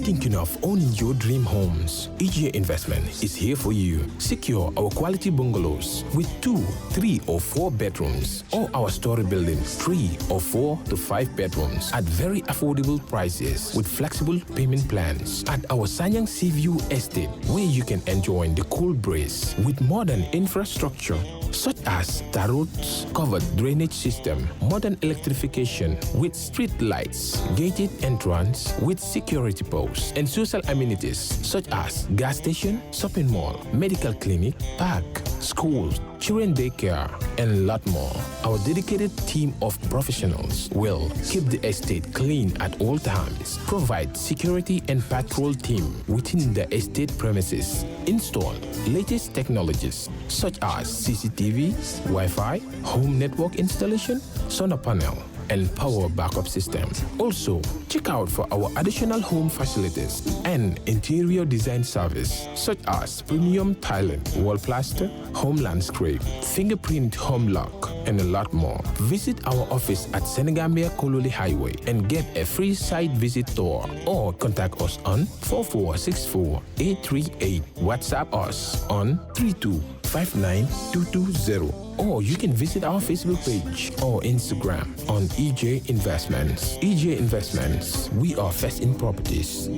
thinking of owning your dream homes? EJ Investment is here for you. Secure our quality bungalows with 2, 3, or 4 bedrooms, or our story buildings, 3 or 4 to 5 bedrooms at very affordable prices with flexible payment plans at our Sanyang Seaview Estate, where you can enjoy the cool breeze with modern infrastructure such as tar roads, covered drainage system, modern electrification with street lights, gated entrance with security posts, and social amenities such as gas station, shopping mall, medical clinic, park, schools, children daycare, and a lot more. Our dedicated team of professionals will keep the estate clean at all times, provide security and patrol team within the estate premises, install latest technologies such as CCTV, Wi-Fi, home network installation, solar panel, and power backup system. Also, check out for our additional home facilities and interior design service such as premium tiling, wall plaster, home landscape, fingerprint home lock, and a lot more. Visit our office at Senegambia Kololi Highway and get a free site visit tour, or contact us on 4464-838. WhatsApp us on 3259220. Or you can visit our Facebook page or Instagram on EJ Investments. EJ Investments, we are first in properties.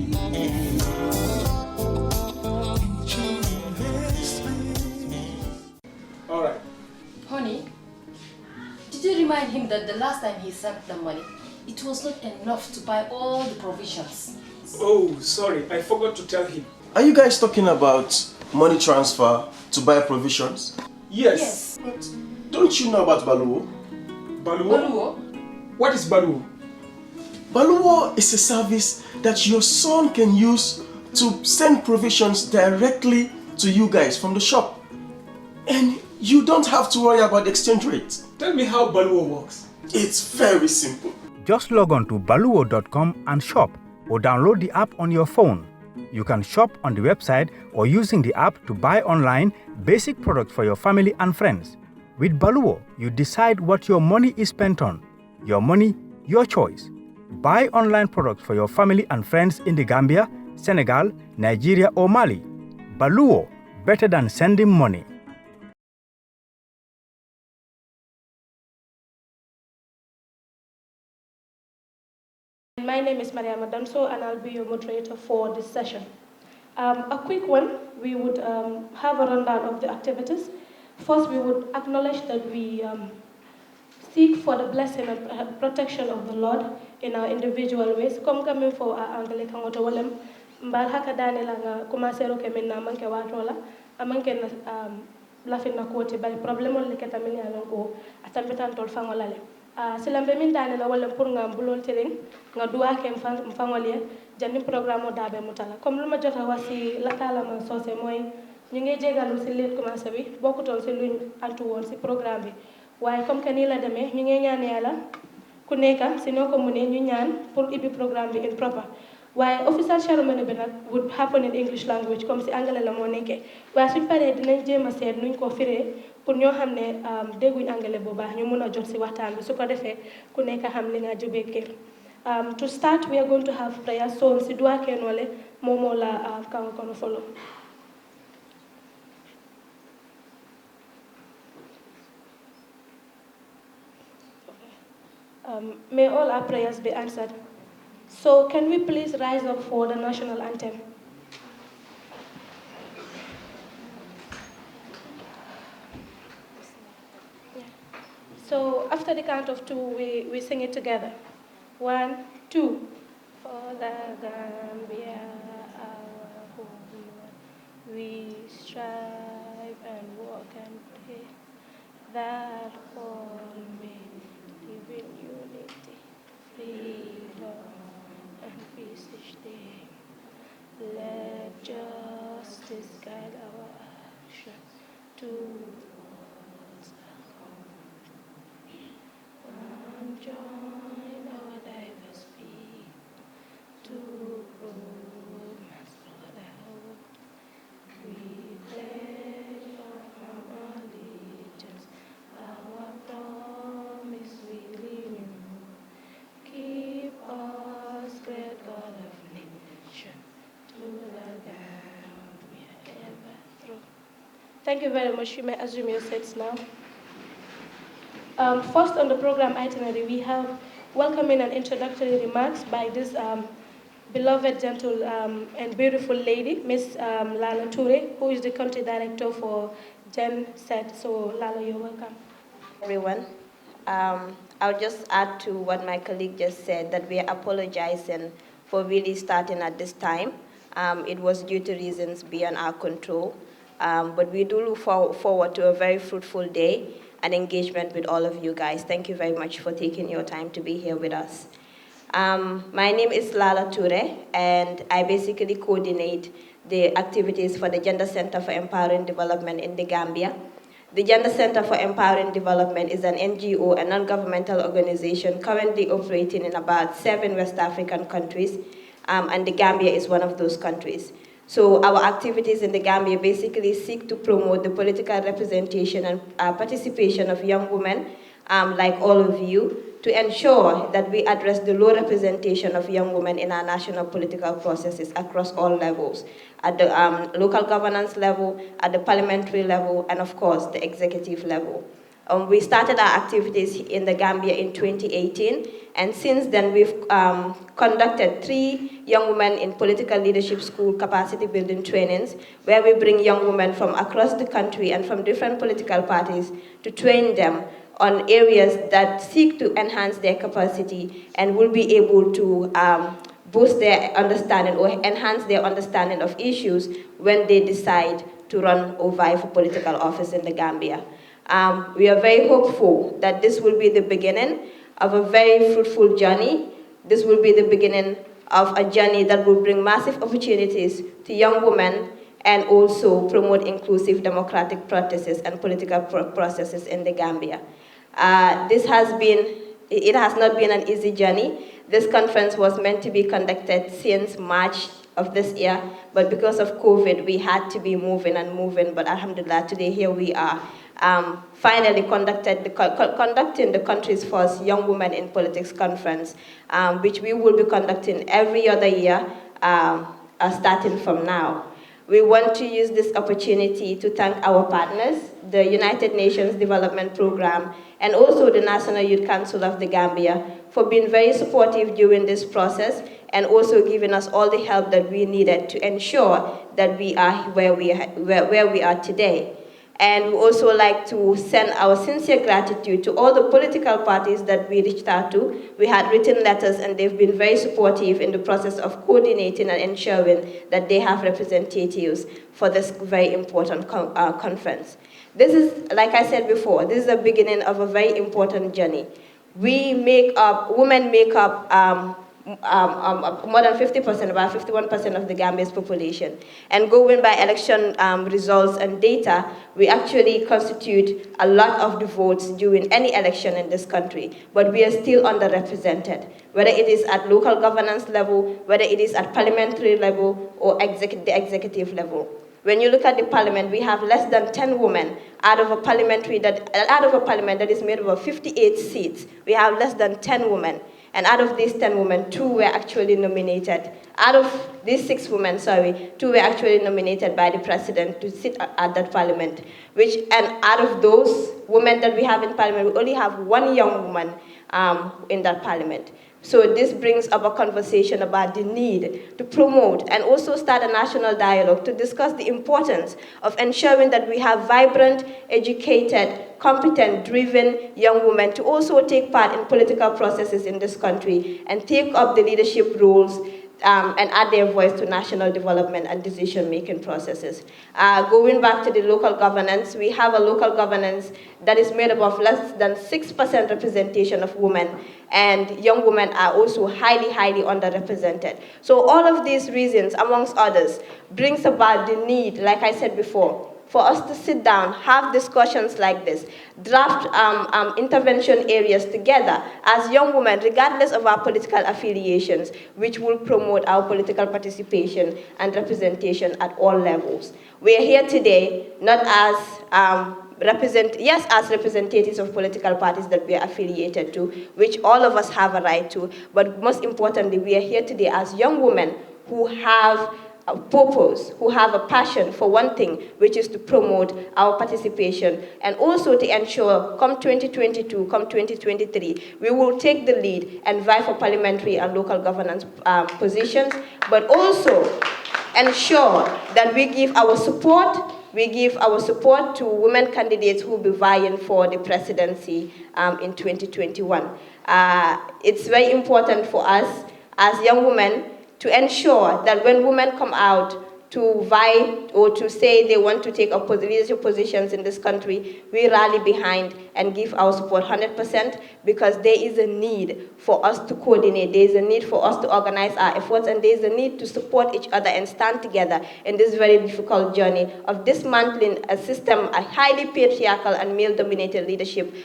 All right. Honey, did you remind him that the last time he sent the money, it was not enough to buy all the provisions? Oh, sorry, I forgot to tell him. Are you guys talking about money transfer to buy provisions? Yes. But Don't you know about Baluwo? Baluwo? What is Baluwo? Baluwo is a service that your son can use to send provisions directly to you guys from the shop. And you don't have to worry about the exchange rate. Tell me how Baluwo works. It's very simple. Just log on to baluwo.com and shop, or download the app on your phone. You can shop on the website or using the app to buy online basic products for your family and friends. With Baluwo, you decide what your money is spent on. Your money, your choice. Buy online products for your family and friends in the Gambia, Senegal, Nigeria, or Mali. Baluwo, better than sending money. My name is Maria Madamso, and I'll be your moderator for this session. A quick one, we would have a rundown of the activities. First, we would acknowledge that we seek for the blessing and protection of the Lord in our individual ways. Comme kami fo angale kangoto walem mbal haka dane la nga commencer roke minna manke watola amanke na lafina koti bari problème le ketamini alonko atambetan tol fangolale. Silambe min dane la wala pour nga bulol tereng nga duwa ke mfangoliye jandi programme dabe mutala comme luma jota wasi la kala ma sosé moy ñu ngi jégalu ci leet commencé bi bokkutoon ci luñ antu woon ci programme bi waaye comme que nii la demee ñu ngi ñaan yàlla ku nekk ci noo ko mënee ñu ñaan pour ibbi programme bi in proper waaye official ceremony bi nag would happen in English language comme ci anglais la moo nekkee waaye suñ paree dinañ jéem a seet nuñ ko firee pour ñoo xam ne dégguñ anglais bu baax ñu mun a jot ci waxtaan bi su ko defee ku nekk xam li nga jógee kër. To start, we are going to have prayer. So, si dua kenole momo la kang kono follow. May all our prayers be answered. So, can we please rise up for the National Anthem? Yeah. So, after the count of 2, we sing it together. 1, 2. For the Gambia, our home, we strive and work and pray that all may live in unity, freedom, and peace each day. Let justice guide our action towards our common join our diverse people to romance brotherhood. We pledge our allegiance, our promise we renew. Keep us, great God of nation, Thank you very much. You may assume your seats now. First on the program itinerary, we have welcoming and introductory remarks by this beloved, gentle, and beautiful lady, Ms. Lala Toure, who is the country director for GenCED. So, Lala, you're welcome. Everyone, I'll just add to what my colleague just said, that we are apologizing for really starting at this time. It was due to reasons beyond our control, but we do look forward to a very fruitful day and engagement with all of you guys. Thank you very much for taking your time to be here with us. My name is Lala Toure, and I basically coordinate the activities for the Gender Center for Empowering Development in the Gambia. The Gender Center for Empowering Development is an NGO, a non-governmental organization currently operating in about 7 West African countries, and the Gambia is one of those countries. So our activities in the Gambia basically seek to promote the political representation and participation of young women, like all of you, to ensure that we address the low representation of young women in our national political processes across all levels, at the local governance level, at the parliamentary level, and of course, the executive level. We started our activities in the Gambia in 2018, and since then we've conducted 3 young women in political leadership school capacity building trainings, where we bring young women from across the country and from different political parties to train them on areas that seek to enhance their capacity and will be able to boost their understanding or enhance their understanding of issues when they decide to run or vie for political office in the Gambia. We are very hopeful that this will be the beginning of a very fruitful journey. This will be the beginning of a journey that will bring massive opportunities to young women and also promote inclusive democratic practices and political processes in the Gambia. It has not been an easy journey. This conference was meant to be conducted since March of this year, but because of COVID, we had to be moving, but alhamdulillah, today here we are. Finally conducting the country's first Young Women in Politics conference, which we will be conducting every other year, starting from now. We want to use this opportunity to thank our partners, the United Nations Development Programme, and also the National Youth Council of the Gambia, for being very supportive during this process and also giving us all the help that we needed to ensure that we are where we are today. And we also like to send our sincere gratitude to all the political parties that we reached out to. We had written letters, and they've been very supportive in the process of coordinating and ensuring that they have representatives for this very important conference. This is, like I said before, this is the beginning of a very important journey. Women make up more than 50%, about 51% of the Gambia's population. And going by election results and data, we actually constitute a lot of the votes during any election in this country, but we are still underrepresented, whether it is at local governance level, whether it is at parliamentary level, or the executive level. When you look at the parliament, we have less than 10 women out of a parliament that is made up of 58 seats. We have less than 10 women. And out of these 10 women, 2 were actually nominated. Out of these 6 women, 2 were actually nominated by the president to sit at that parliament. And out of those women that we have in parliament, we only have 1 young woman in that parliament. So this brings up a conversation about the need to promote and also start a national dialogue to discuss the importance of ensuring that we have vibrant, educated, competent, driven young women to also take part in political processes in this country and take up the leadership roles and add their voice to national development and decision-making processes. Going back to the local governance, we have a local governance that is made up of less than 6% representation of women, and young women are also highly, highly underrepresented. So all of these reasons, amongst others, brings about the need, like I said before, for us to sit down, have discussions like this, draft intervention areas together as young women, regardless of our political affiliations, which will promote our political participation and representation at all levels. We are here today not as as representatives of political parties that we are affiliated to, which all of us have a right to, but most importantly, we are here today as young women who have purpose, who have a passion for one thing, which is to promote our participation, and also to ensure come 2022, come 2023, we will take the lead and vie for parliamentary and local governance positions, but also ensure that we give our support to women candidates who will be vying for the presidency in 2021. It's very important for us as young women to ensure that when women come out to vie or to say they want to take up leadership positions in this country, we rally behind and give our support 100%, because there is a need for us to coordinate, there is a need for us to organize our efforts, and there is a need to support each other and stand together in this very difficult journey of dismantling a system, a highly patriarchal and male-dominated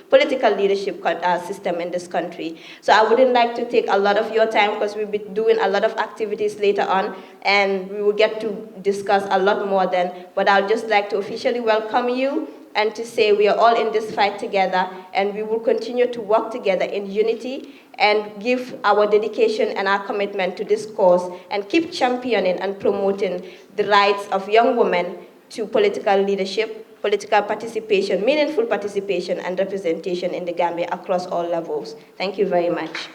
political leadership system in this country. So I wouldn't like to take a lot of your time, because we'll be doing a lot of activities later on, and we will get to discuss a lot more then, but I'd just like to officially welcome you and to say we are all in this fight together, and we will continue to work together in unity and give our dedication and our commitment to this cause and keep championing and promoting the rights of young women to political leadership, political participation, meaningful participation and representation in the Gambia across all levels. Thank you very much.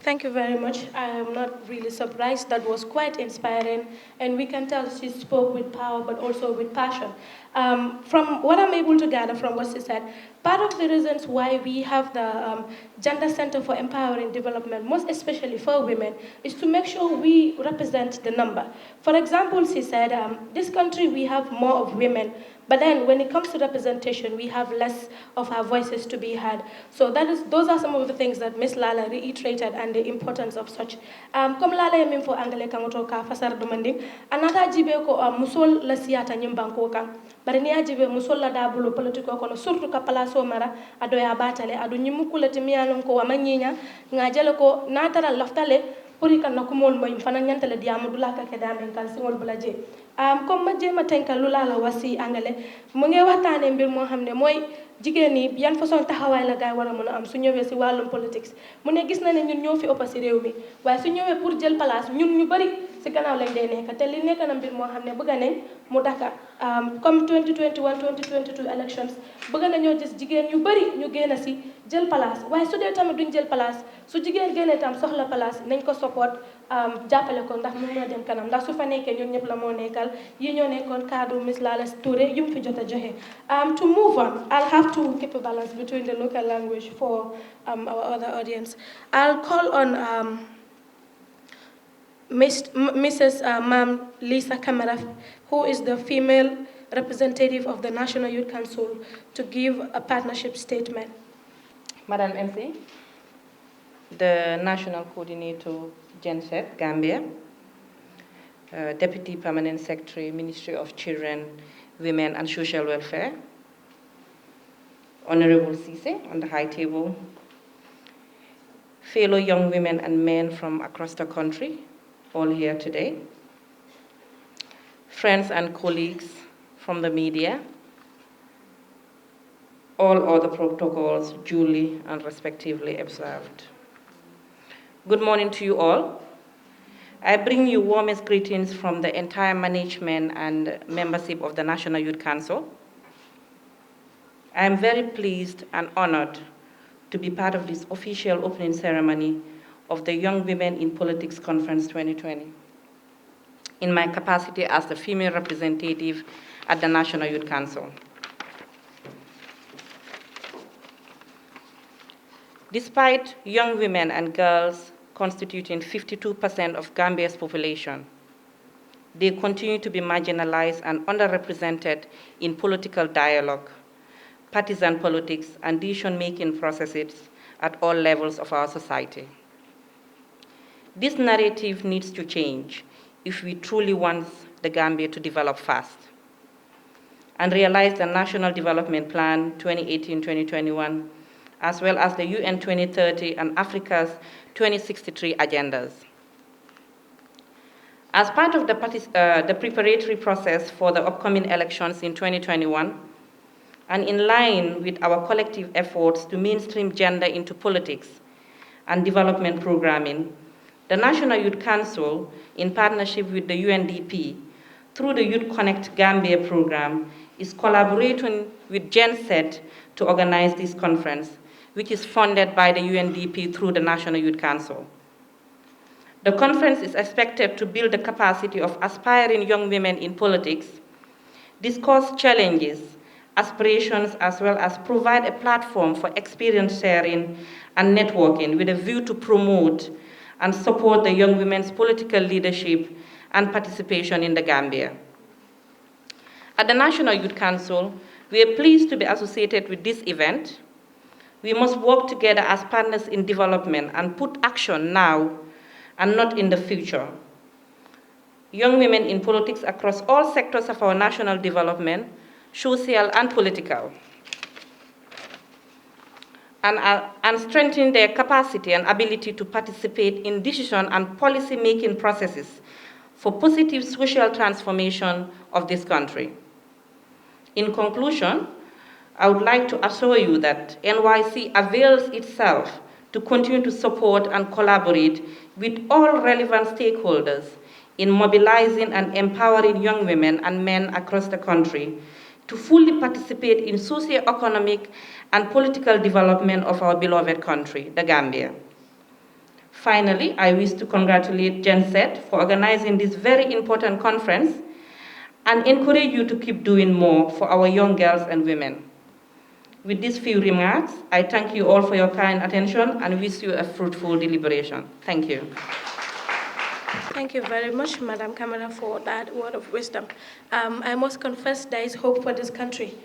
Thank you very much. I am not really surprised. That was quite inspiring, and we can tell she spoke with power, but also with passion. From what I'm able to gather from what she said, part of the reasons why we have the Gender Center for Empowering Development, most especially for women, is to make sure we represent the number. For example, she said, this country we have more of women, but then when it comes to representation, we have less of our voices to be heard. So those are some of the things that Ms. Lala reiterated, and the importance of such. Comme Lala yamin fo angale kangoto ka fasar demanding, anata jibe ko musol la siyata nyimbanko kan. Bari ni ajibe musol la dabulo politiko kono surtout ka palaso mara ado ya batale ado nyimukula timiyalon ko wamanyinya ngajele ko natara laftale puri kan nakumol moy fana nyantale diamu dulaka ke damen kan singol bulaje. Comme ma jema tenka lula la wasi angale mu ngi waxtane mbir mo xamne moy jigéen ni yan façon taxawaay la gaay wara mëna am su ñëwé ci walum politics mu ne gis na ne ñun ñoo fi ëpp ci réew mi waaye su ñëwé pour jël place ñun ñu bari ci gannaaw lañ day nekk te li nekk na mbir moo xam ne bëgg nañ mu daka comme 2021 2022 elections bëgg nañoo gis jigéen ñu bari ñu génn ci jël place waaye su dee tamit duñ jël place su jigéen génnee tam soxla place nañ ko support jàppale ko ndax mu mën a dem kanam ndax su fa nekkee ñun ñëpp la moo nekkal yi ñoo nekkoon cadre Miss Lala Touré yu mu fi jot a joxe. To move on, I'll have to keep a balance between the local language for our other audience. I'll call on Mrs. Ma'am Lisa Kamara, who is the female representative of the National Youth Council, to give a partnership statement. Madam MC, the National Coordinator, GenCED, Gambia, Deputy Permanent Secretary, Ministry of Children, Women and Social Welfare, Honorable Cisse on the high table, fellow young women and men from across the country, all here today, friends and colleagues from the media, all other protocols duly and respectively observed. Good morning to you all. I bring you warmest greetings from the entire management and membership of the National Youth Council. I am very pleased and honored to be part of this official opening ceremony of the Young Women in Politics Conference 2020 in my capacity as the female representative at the National Youth Council. Despite young women and girls constituting 52% of Gambia's population, they continue to be marginalized and underrepresented in political dialogue, partisan politics, and decision-making processes at all levels of our society. This narrative needs to change if we truly want the Gambia to develop fast and realize the National Development Plan 2018-2021, as well as the UN 2030 and Africa's 2063 agendas. As part of the preparatory process for the upcoming elections in 2021, and in line with our collective efforts to mainstream gender into politics and development programming, The National Youth Council, in partnership with the UNDP, through the Youth Connect Gambia program, is collaborating with GenCED to organize this conference, which is funded by the UNDP through the National Youth Council. The conference is expected to build the capacity of aspiring young women in politics, discuss challenges, aspirations, as well as provide a platform for experience sharing and networking with a view to promote and support the young women's political leadership and participation in the Gambia. At the National Youth Council, we are pleased to be associated with this event. We must work together as partners in development and put action now and not in the future. Young women in politics across all sectors of our national development, social and political, and strengthen their capacity and ability to participate in decision and policy-making processes for positive social transformation of this country. In conclusion, I would like to assure you that NYC avails itself to continue to support and collaborate with all relevant stakeholders in mobilizing and empowering young women and men across the country to fully participate in socio-economic and political development of our beloved country, the Gambia. Finally, I wish to congratulate GenCED for organizing this very important conference and encourage you to keep doing more for our young girls and women. With these few remarks, I thank you all for your kind attention and wish you a fruitful deliberation. Thank you. Thank you very much, Madam Kamara, for that word of wisdom. I must confess there is hope for this country.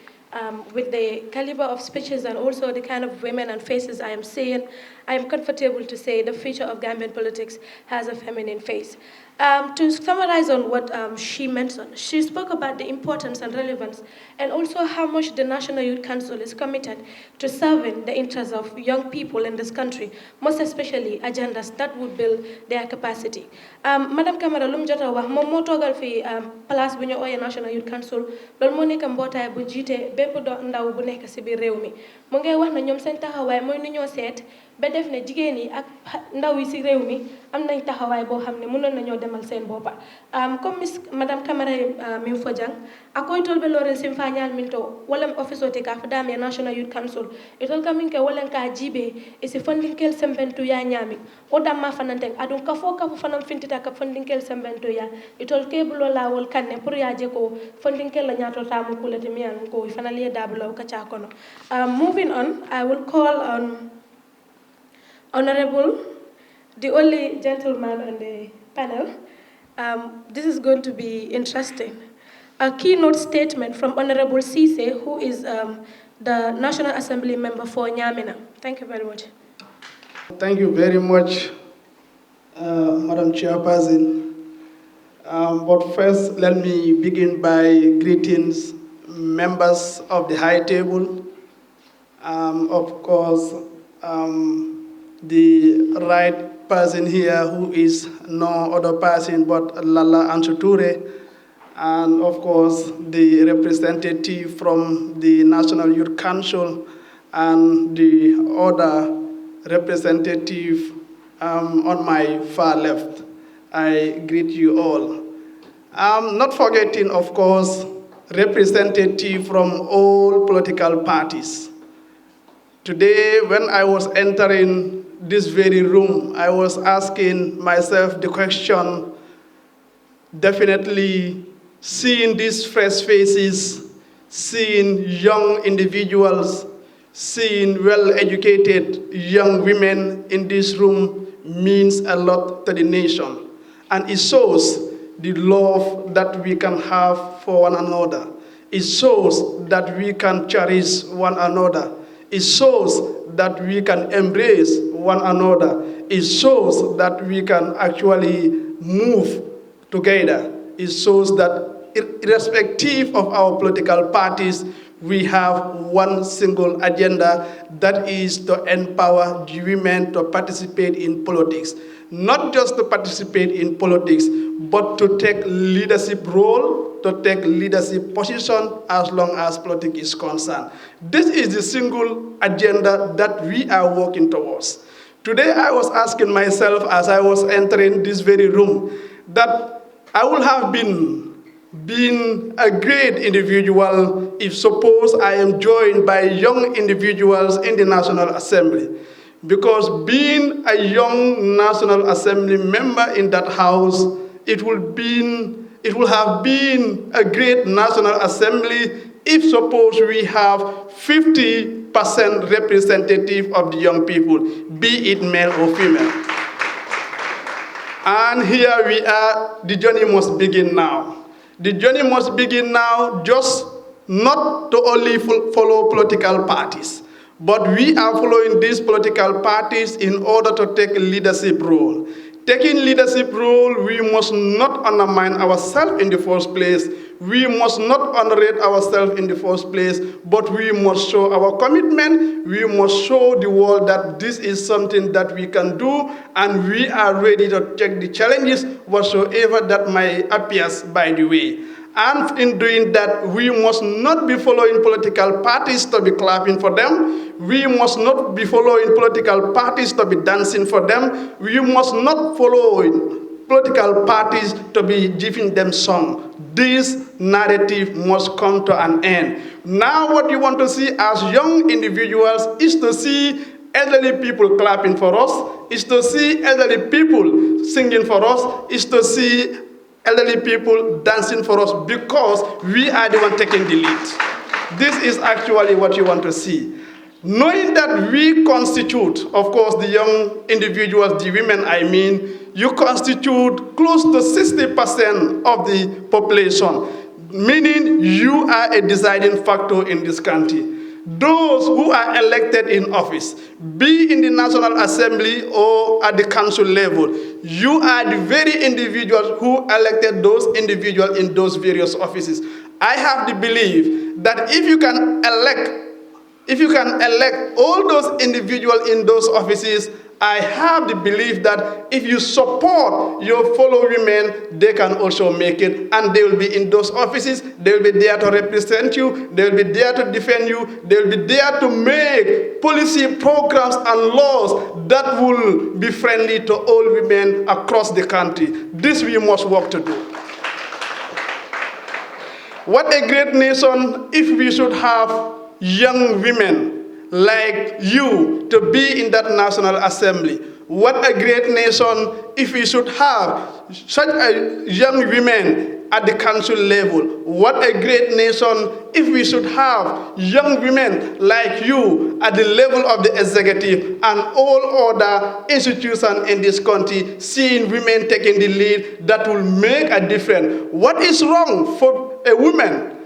With the caliber of speeches and also the kind of women and faces I am seeing, I am comfortable to say the future of Gambian politics has a feminine face. To summarize on what she mentioned, she spoke about the importance and relevance and also how much the National Youth Council is committed to serving the interests of young people in this country, most especially agendas that would build their capacity. Madam Kamara lum jota wax mom mo togal fi place bu ñu oyé National Youth Council lool mo nek mbotay bu jité bépp ndaw bu nek ci biir réew mi mo ngay wax na ñom seen taxaway moy ñu ñoo sét ba def ne jigéen yi ak ndaw yi ci réew mi am nañ taxawaay boo xam ne mënoon nañoo demal seen boppa comme Madame Camara min fojang akoy tolbe lore sim fa ñal minto wala office oti ka fadame National Youth Council itol kamin ke wala ka jibe e si funding kel sembentu ya ñami o damma fanante adun ka fo ka fanam fintita ka funding kel sembentu ya itol ke bulo lawol kanne pour ya je ko funding kel la ñato tamu kulati mi an ko fanaliye dablo ka cha kono. Moving on, I will call on Honorable, the only gentleman on the panel. This is going to be interesting. A keynote statement from Honorable Cisse, who is the National Assembly member for Nyamena. Thank you very much. Thank you very much, Madam Chairperson. But first, let me begin by greetings members of the high table. Of course, the right person here, who is no other person but Lala Anchuture, and of course the representative from the National Youth Council and the other representative on my far left. I greet you all. Not forgetting, of course, representative from all political parties. Today, when I was entering this very room, I was asking myself the question, definitely seeing these fresh faces, seeing young individuals, seeing well-educated young women in this room means a lot to the nation. And it shows the love that we can have for one another. It shows that we can cherish one another. It shows that we can embrace one another. It shows that we can actually move together. It shows that irrespective of our political parties, we have one single agenda, that is to empower the women to participate in politics. Not just to participate in politics, but to take leadership role, to take leadership position as long as politics is concerned. This is the single agenda that we are working towards. Today I was asking myself as I was entering this very room that I would have been a great individual if suppose I am joined by young individuals in the National Assembly. Because being a young National Assembly member in that house, it will have been a great National Assembly if suppose we have 50% representative of the young people, be it male or female. And here we are, the journey must begin now. The journey must begin now, just not to only follow political parties, but we are following these political parties in order to take a leadership role. Taking leadership role, we must not undermine ourselves in the first place. We must not underrate ourselves in the first place, but we must show our commitment. We must show the world that this is something that we can do, and we are ready to take the challenges whatsoever that might appear by the way. And in doing that, we must not be following political parties to be clapping for them. We must not be following political parties to be dancing for them. We must not follow political parties to be giving them song. This narrative must come to an end. Now what you want to see as young individuals is to see elderly people clapping for us, is to see elderly people singing for us, is to see elderly people dancing for us, because we are the one taking the lead. This is actually what you want to see. Knowing that we constitute, of course, the young individuals, the women I mean, you constitute close to 60% of the population, meaning you are a deciding factor in this country. Those who are elected in office, be in the National Assembly or at the council level, you are the very individuals who elected those individuals in those various offices. I have the belief that if you can elect all those individuals in those offices, I have the belief that if you support your fellow women, they can also make it, and they will be in those offices. They will be there to represent you. They will be there to defend you. They will be there to make policy programs and laws that will be friendly to all women across the country. This we must work to do. What a great nation if we should have young women like you to be in that National Assembly. What a great nation if we should have such a young women at the council level. What a great nation if we should have young women like you at the level of the executive and all other institutions in this country, seeing women taking the lead that will make a difference. What is wrong for a woman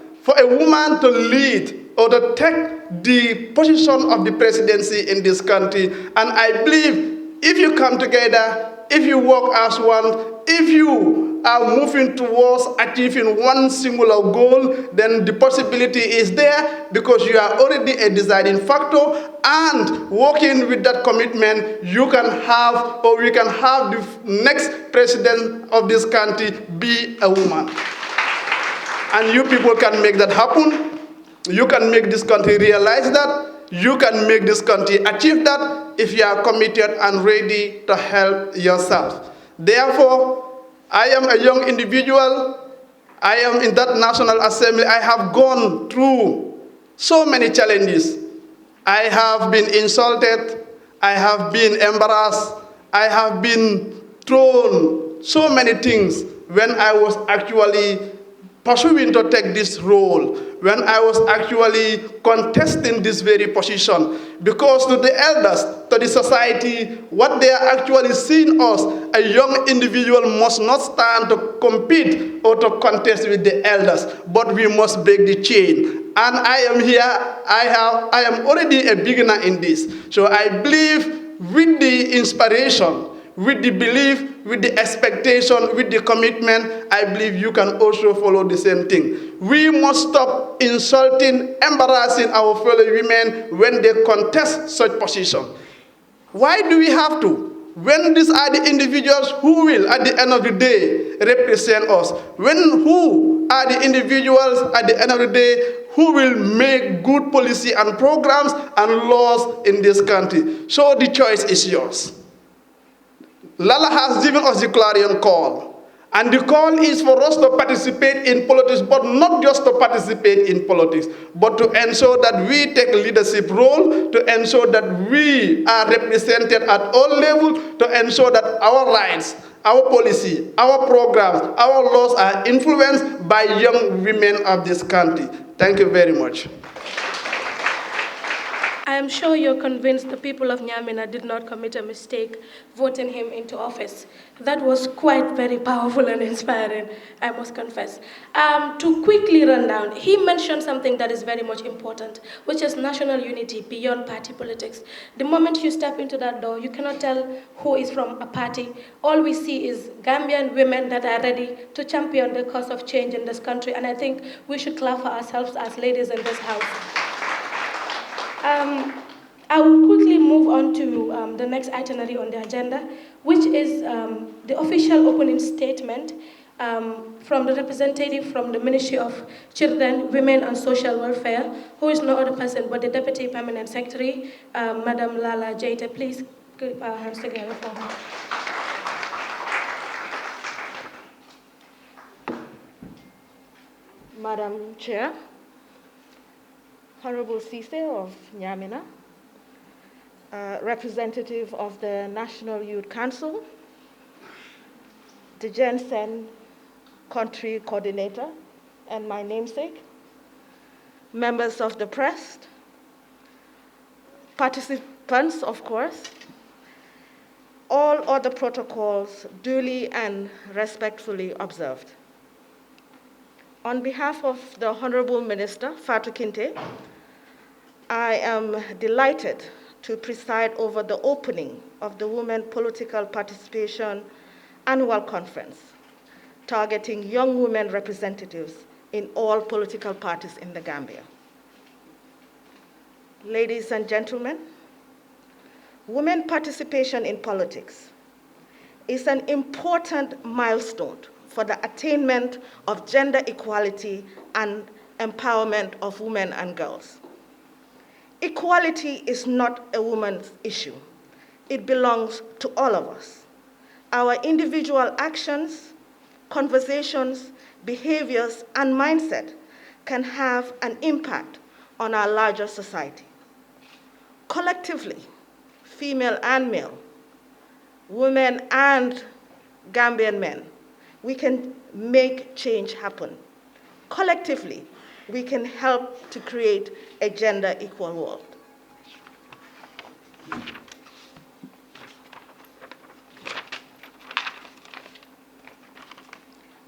to lead or to take the position of the presidency in this country? And I believe if you come together, if you work as one, if you are moving towards achieving one singular goal, then the possibility is there, because you are already a deciding factor, and working with that commitment, you can have, or we can have the next president of this country be a woman. And you people can make that happen. You can make this country realize that. You can make this country achieve that if you are committed and ready to help yourself. Therefore, I am a young individual. I am in that National Assembly. I have gone through so many challenges. I have been insulted. I have been embarrassed. I have been thrown so many things when I was actually pursuing to take this role, when I was actually contesting this very position. Because to the elders, to the society, what they are actually seeing us, a young individual must not stand to compete or to contest with the elders, but we must break the chain. And I am here, I am already a beginner in this. So I believe with the inspiration, with the belief, with the expectation, with the commitment, I believe you can also follow the same thing. We must stop insulting, embarrassing our fellow women when they contest such position. Why do we have to? When these are the individuals who will, at the end of the day, represent us. Who are the individuals, at the end of the day, who will make good policy and programs and laws in this country. So the choice is yours. Lala has given us the clarion call. And the call is for us to participate in politics, but not just to participate in politics, but to ensure that we take a leadership role, to ensure that we are represented at all levels, to ensure that our rights, our policy, our programs, our laws are influenced by young women of this country. Thank you very much. I am sure you're convinced the people of Nyamina did not commit a mistake voting him into office. That was quite very powerful and inspiring, I must confess. To quickly run down, he mentioned something that is very much important, which is national unity beyond party politics. The moment you step into that door, you cannot tell who is from a party. All we see is Gambian women that are ready to champion the cause of change in this country, and I think we should clap for ourselves as ladies in this house. I will quickly move on to the next itinerary on the agenda, which is the official opening statement from the representative from the Ministry of Children, Women and Social Welfare, who is no other person but the Deputy Permanent Secretary, Madam Lala Jaita. Please keep our hands together for her. Madam Chair, Honorable Cisse of Nyamina, representative of the National Youth Council, the GenCED country coordinator, and my namesake, members of the press, participants, of course, all other protocols duly and respectfully observed. On behalf of the Honorable Minister, Fatou Kinte, I am delighted to preside over the opening of the Women Political Participation Annual Conference, targeting young women representatives in all political parties in the Gambia. Ladies and gentlemen, women participation in politics is an important milestone for the attainment of gender equality and empowerment of women and girls. Equality is not a woman's issue. It belongs to all of us. Our individual actions, conversations, behaviors, and mindset can have an impact on our larger society. Collectively, female and male, women and Gambian men, we can make change happen. Collectively, we can help to create a gender equal world.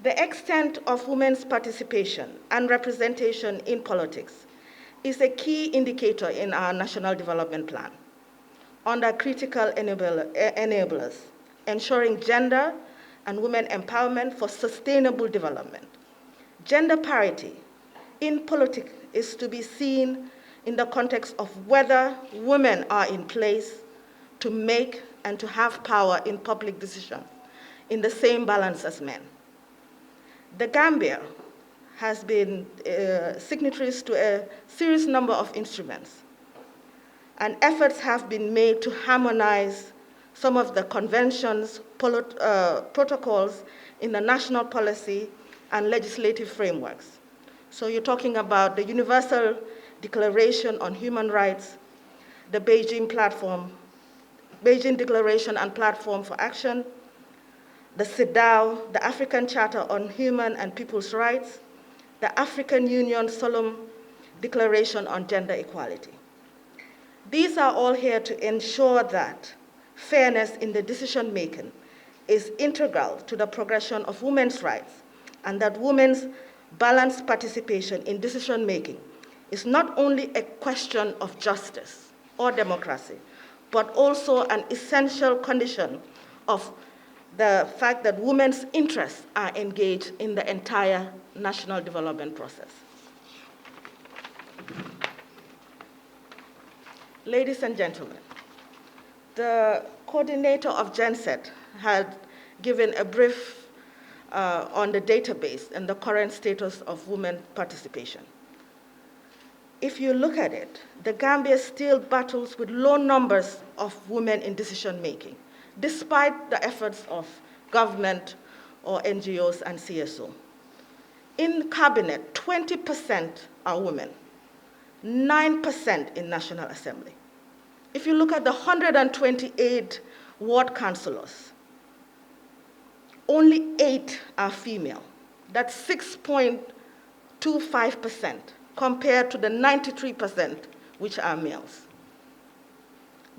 The extent of women's participation and representation in politics is a key indicator in our National Development Plan under critical enablers, ensuring gender and women empowerment for sustainable development. Gender parity in politics is to be seen in the context of whether women are in place to make and to have power in public decisions in the same balance as men. The Gambia has been signatories to a serious number of instruments, and efforts have been made to harmonize some of the conventions, protocols in the national policy and legislative frameworks. So you're talking about the Universal Declaration on Human Rights, the Beijing Declaration and Platform for Action, the CEDAW, the African Charter on Human and People's Rights, the African Union Solemn Declaration on Gender Equality. These are all here to ensure that fairness in the decision-making is integral to the progression of women's rights, and that women's balanced participation in decision-making is not only a question of justice or democracy, but also an essential condition of the fact that women's interests are engaged in the entire national development process. Ladies and gentlemen, the coordinator of GenCED had given a brief on the database and the current status of women participation. if you look at it, the Gambia still battles with low numbers of women in decision-making, despite the efforts of government or NGOs and CSO. In cabinet, 20% are women, 9% in National Assembly. If you look at the 128 ward councillors, only 8 are female. That's 6.25% compared to the 93% which are males.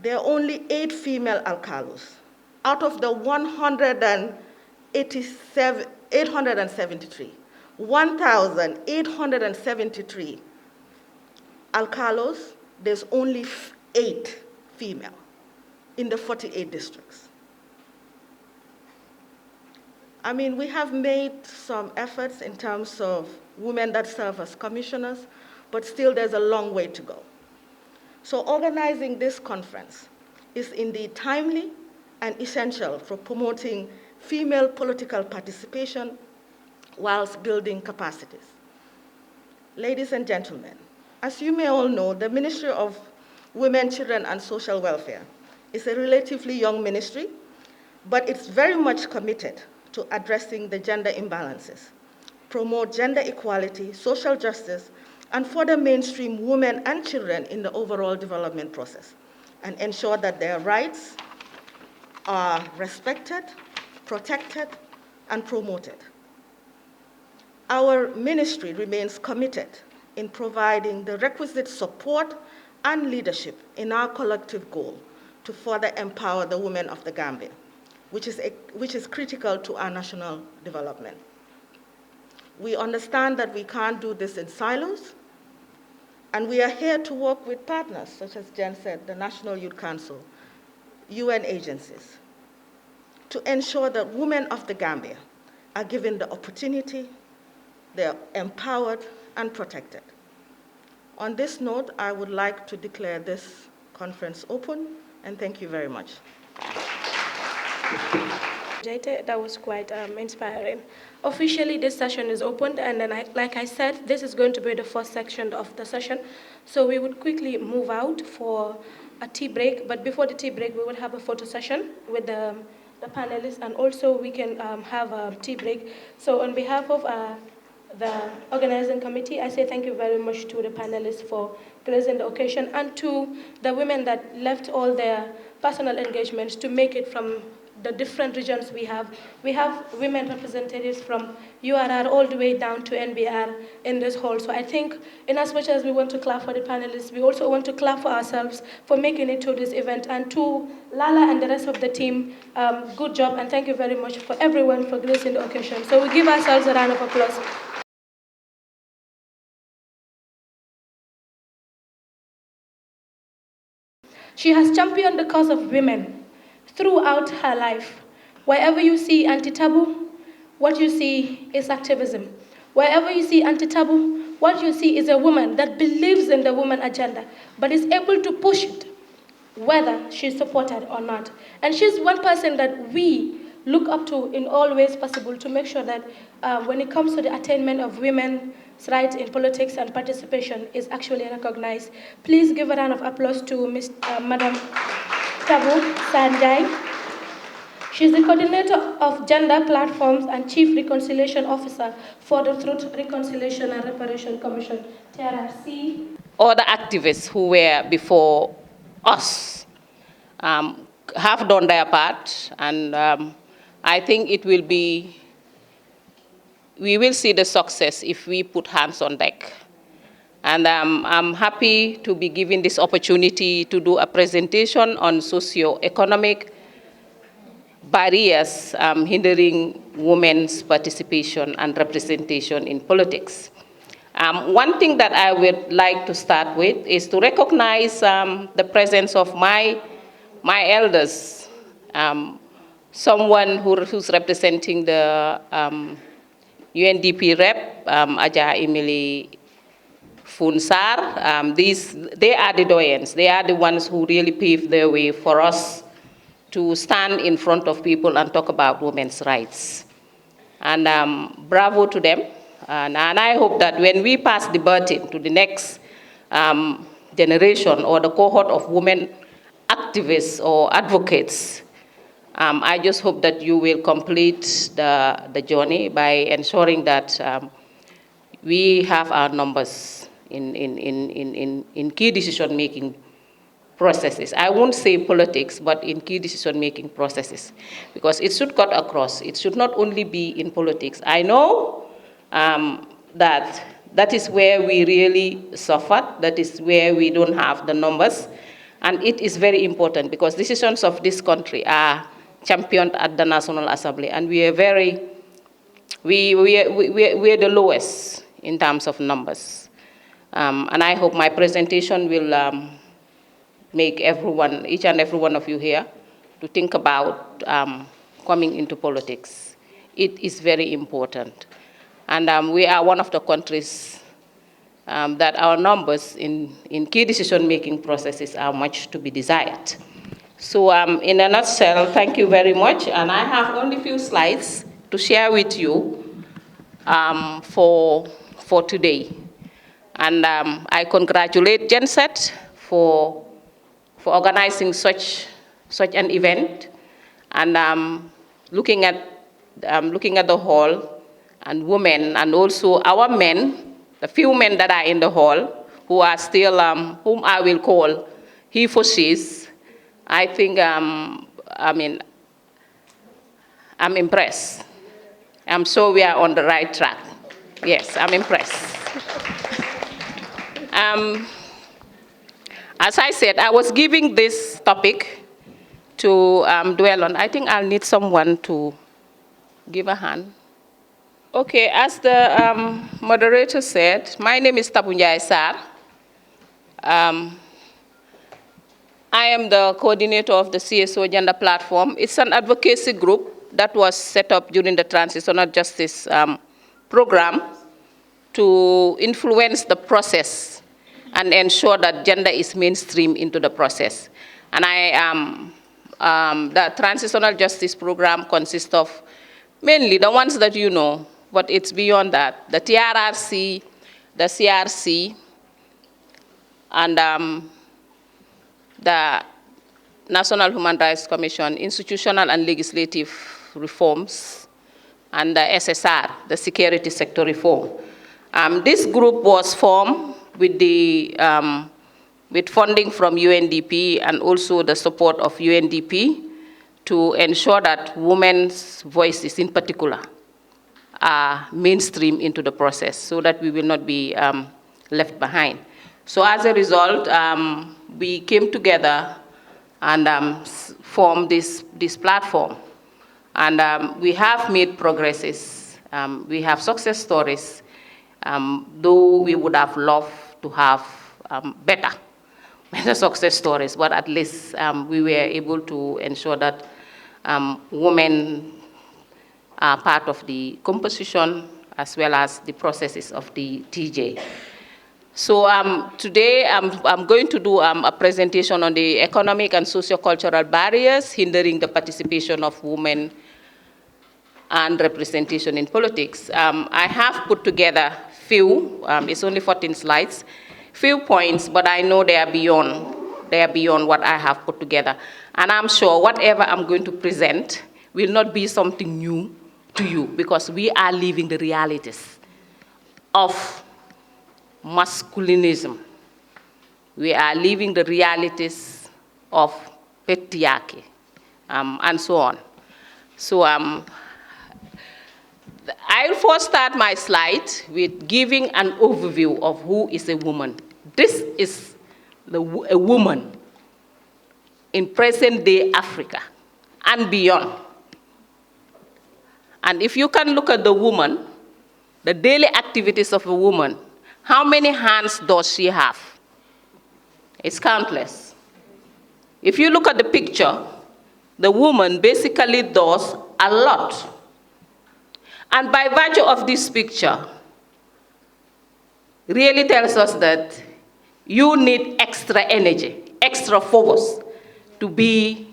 There are only 8 female alcalos out of the 1,873 alcalos, there's only 8 female in the 48 districts. I mean, we have made some efforts in terms of women that serve as commissioners, but still there's a long way to go. So organizing this conference is indeed timely and essential for promoting female political participation whilst building capacities. Ladies and gentlemen, as you may all know, the Ministry of Women, Children, and Social Welfare is a relatively young ministry, but it's very much committed to addressing the gender imbalances, promote gender equality, social justice, and further mainstream women and children in the overall development process, and ensure that their rights are respected, protected, and promoted. Our ministry remains committed in providing the requisite support and leadership in our collective goal to further empower the women of the Gambia, which is critical to our national development. We understand that we can't do this in silos, and we are here to work with partners such as GenCED, the National Youth Council, UN agencies, to ensure that women of the Gambia are given the opportunity, they're empowered and protected. On this note, I would like to declare this conference open, and thank you very much. That was quite inspiring. Officially, this session is opened, and then, like I said, this is going to be the first section of the session. So we would quickly move out for a tea break, but before the tea break, we will have a photo session with the panelists, and also we can have a tea break. So on behalf of the organizing committee, I say thank you very much to the panelists for gracing the occasion, and to the women that left all their personal engagements to make it from the different regions we have. We have women representatives from URR all the way down to NBR in this hall. So I think in as much as we want to clap for the panelists, we also want to clap for ourselves for making it to this event. And to Lala and the rest of the team, good job, and thank you very much for everyone for gracing the occasion. So we give ourselves a round of applause. She has championed the cause of women throughout her life. Wherever you see anti-taboo, what you see is activism. Wherever you see anti-taboo, what you see is a woman that believes in the woman agenda, but is able to push it, whether she's supported or not. And she's one person that we look up to in all ways possible to make sure that when it comes to the attainment of women's rights in politics and participation is actually recognized. Please give a round of applause to Madam Tabu Sanjay. She's the coordinator of Gender Platforms and Chief Reconciliation Officer for the Truth, Reconciliation and Reparation Commission, TRRC. All the activists who were before us have done their part, and I think we will see the success if we put hands on deck. And I'm happy to be given this opportunity to do a presentation on socio-economic barriers hindering women's participation and representation in politics. One thing that I would like to start with is to recognize the presence of my elders, someone who's representing the UNDP rep, Aja Emily Funsar. They are the doyens. They are the ones who really paved the way for us to stand in front of people and talk about women's rights. And bravo to them. And I hope that when we pass the baton to the next generation or the cohort of women activists or advocates. I just hope that you will complete the journey by ensuring that we have our numbers in key decision-making processes. I won't say politics, but in key decision-making processes, because it should cut across. It should not only be in politics. I know that is where we really suffer. That is where we don't have the numbers. And it is very important because decisions of this country are championed at the National Assembly, and we are the lowest in terms of numbers. And I hope my presentation will make everyone, each and every one of you here, to think about coming into politics. It is very important. And we are one of the countries that our numbers in key decision-making processes are much to be desired. So in a nutshell, thank you very much. And I have only a few slides to share with you for today. And I congratulate GenCED for organizing such an event, and looking at the hall and women, and also our men, the few men that are in the hall who are still, whom I will call he for she's. I think I'm impressed. I'm sure we are on the right track. Yes, I'm impressed. As I said, I was giving this topic to dwell on. I think I'll need someone to give a hand. Okay, as the moderator said, my name is Tabunjai Sarr. I am the coordinator of the CSO Gender Platform. It's an advocacy group that was set up during the Transitional Justice program to influence the process and ensure that gender is mainstream into the process. And the Transitional Justice program consists of mainly the ones that you know, but it's beyond that. The TRRC, the CRC, and the National Human Rights Commission, institutional and legislative reforms, and the SSR, the security sector reform. This group was formed with funding from UNDP and also the support of UNDP to ensure that women's voices in particular are mainstream into the process so that we will not be left behind. So as a result, we came together and formed this platform. And we have made progresses. We have success stories, though we would have loved to have better success stories, but at least we were able to ensure that women are part of the composition as well as the processes of the TJ. So today I'm going to do a presentation on the economic and socio-cultural barriers hindering the participation of women and representation in politics. I have put together few, it's only 14 slides, few points, but I know they are beyond what I have put together. And I'm sure whatever I'm going to present will not be something new to you, because we are living the realities of masculinism. We are living the realities of patriarchy, and so on. So I'll first start my slide with giving an overview of who is a woman. This is a woman in present-day Africa and beyond. And if you can look at the woman, the daily activities of a woman, how many hands does she have? It's countless. If you look at the picture, the woman basically does a lot. And by virtue of this picture, really tells us that you need extra energy, extra focus to be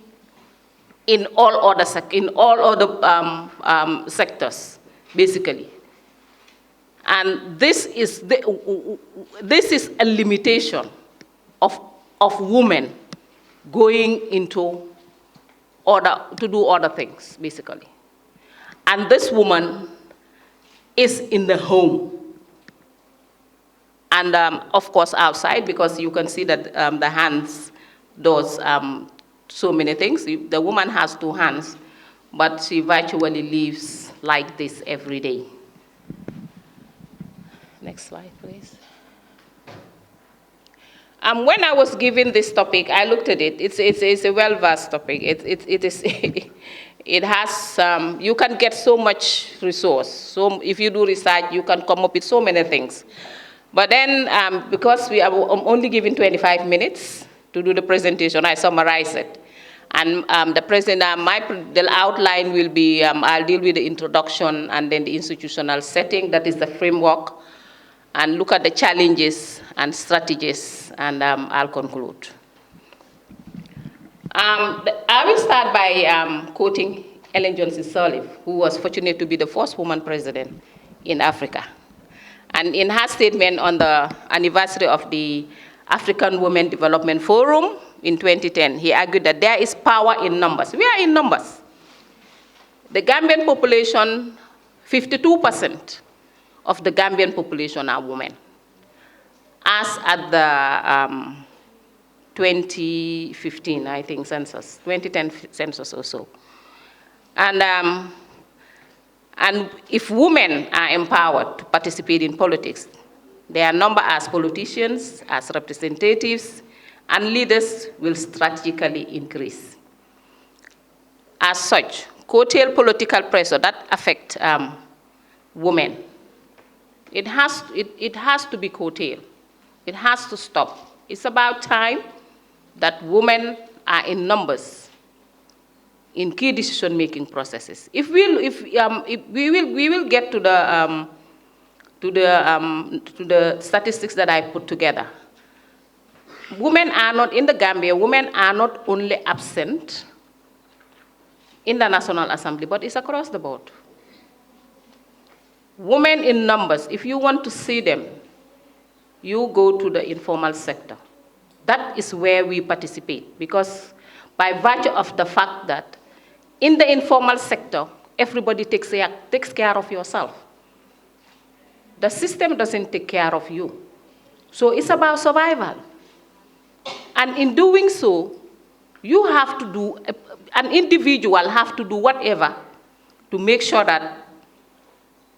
in all other sectors, basically. And this is a limitation of women going into to do other things, basically. And this woman is in the home. And of course outside, because you can see that the hands does so many things. The woman has 2 hands, but she virtually lives like this every day. Next slide, please. When I was given this topic, I looked at it. It's a well-versed topic. It has, you can get so much resource. So if you do research, you can come up with so many things. But then, because I'm only given 25 minutes to do the presentation, I summarize it. And the outline will be, I'll deal with the introduction and then the institutional setting, that is the framework, and look at the challenges and strategies, and I'll conclude. I will start by quoting Ellen Johnson Sirleaf, who was fortunate to be the first woman president in Africa. And in her statement on the anniversary of the African Women Development Forum in 2010, he argued that there is power in numbers. We are in numbers. The Gambian population, 52% of the Gambian population are women, as at the 2015, I think, census, 2010 census or so. And if women are empowered to participate in politics, their number as politicians, as representatives, and leaders will strategically increase. As such, curtail political pressure that affect women. It has to be curtailed. It has to stop. It's about time that women are in numbers in key decision-making processes. If we will get to the statistics that I put together. Women are not in the Gambia. Women are not only absent in the National Assembly, but it's across the board. Women in numbers, if you want to see them, you go to the informal sector. That is where we participate, because by virtue of the fact that in the informal sector, everybody takes care of yourself. The system doesn't take care of you. So it's about survival. And in doing so, you have to do, an individual have to do whatever to make sure that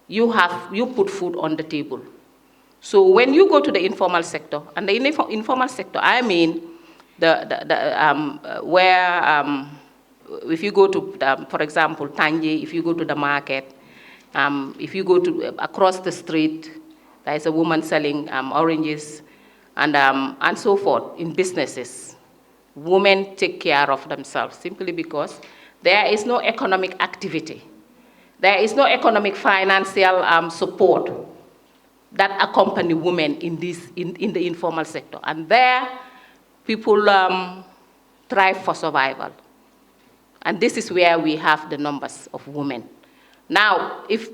you put food on the table. So when you go to the informal sector, and the informal sector, I mean where if you go to, for example, Tanje, if you go to the market, if you go to across the street, there is a woman selling oranges, and so forth in businesses. Women take care of themselves simply because there is no economic activity. There is no economic financial support that accompany women in the informal sector. And there, people thrive for survival. And this is where we have the numbers of women. Now, if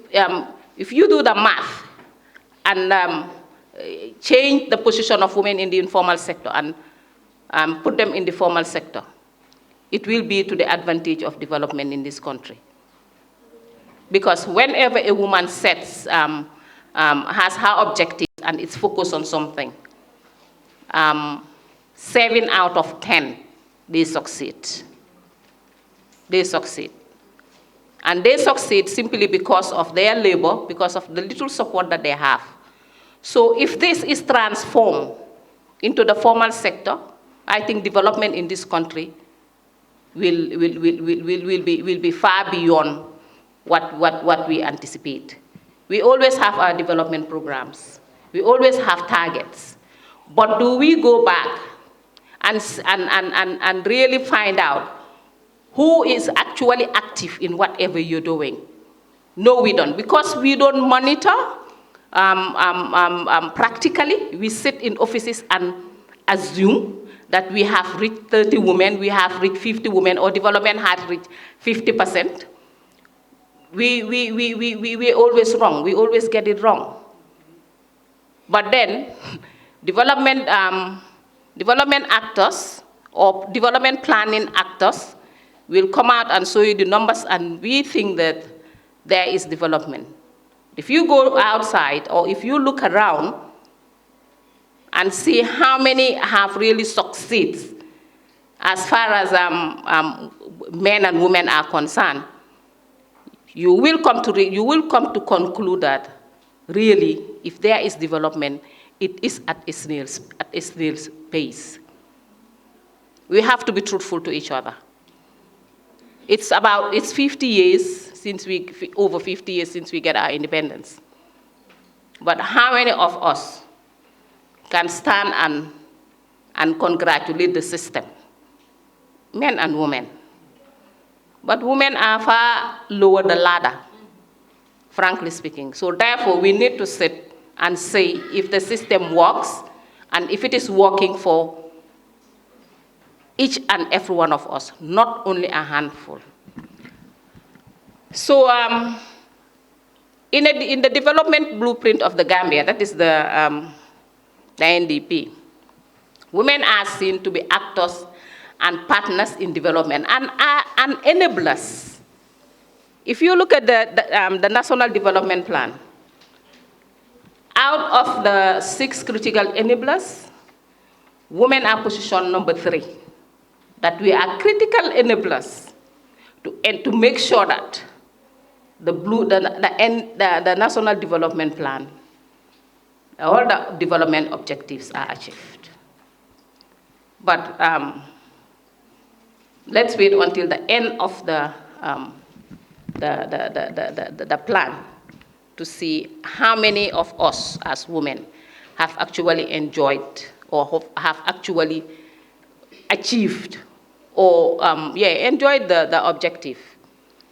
you do the math and change the position of women in the informal sector and put them in the formal sector, it will be to the advantage of development in this country. Because whenever a woman has her objectives and it's focused on something, 7 out of 10, they succeed. They succeed. And they succeed simply because of their labor, because of the little support that they have. So if this is transformed into the formal sector, I think development in this country will be far beyond what we anticipate. We always have our development programs. We always have targets. But do we go back and really find out who is actually active in whatever you're doing? No, we don't. Because we don't monitor practically. We sit in offices and assume that we have reached 30 women, we have reached 50 women, or development has reached 50%. We're always wrong. We always get it wrong. But then development actors or development planning actors will come out and show you the numbers, and we think that there is development. If you go outside or if you look around and see how many have really succeeded as far as men and women are concerned, you will come to conclude that really, if there is development, it is at a snail's pace. We have to be truthful to each other. It's 50 years since over 50 years since we get our independence. But how many of us can stand and congratulate the system? Men and women. But women are far lower the ladder, frankly speaking. So therefore, we need to sit and say if the system works and if it is working for each and every one of us, not only a handful. So in the development blueprint of the Gambia, that is the NDP, women are seen to be actors and partners in development and enablers. If you look at the National Development Plan, out of the 6 critical enablers, women are positioned number 3. That we are critical enablers to make sure that the National Development Plan, all the development objectives are achieved. But let's wait until the end of the plan to see how many of us as women have actually enjoyed or have actually achieved or enjoyed the objective.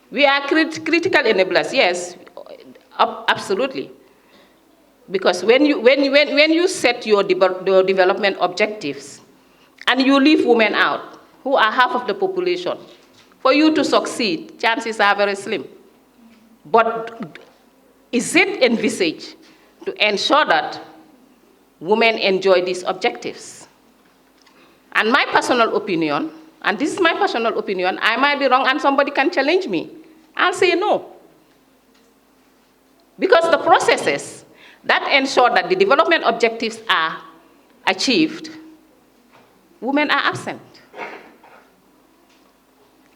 We are critical enablers, yes, absolutely. Because when you set your development objectives and you leave women out, who are half of the population, for you to succeed, chances are very slim. But is it envisaged to ensure that women enjoy these objectives? And my personal opinion, and this is my personal opinion, I might be wrong and somebody can challenge me. I'll say no. Because the processes that ensure that the development objectives are achieved, women are absent.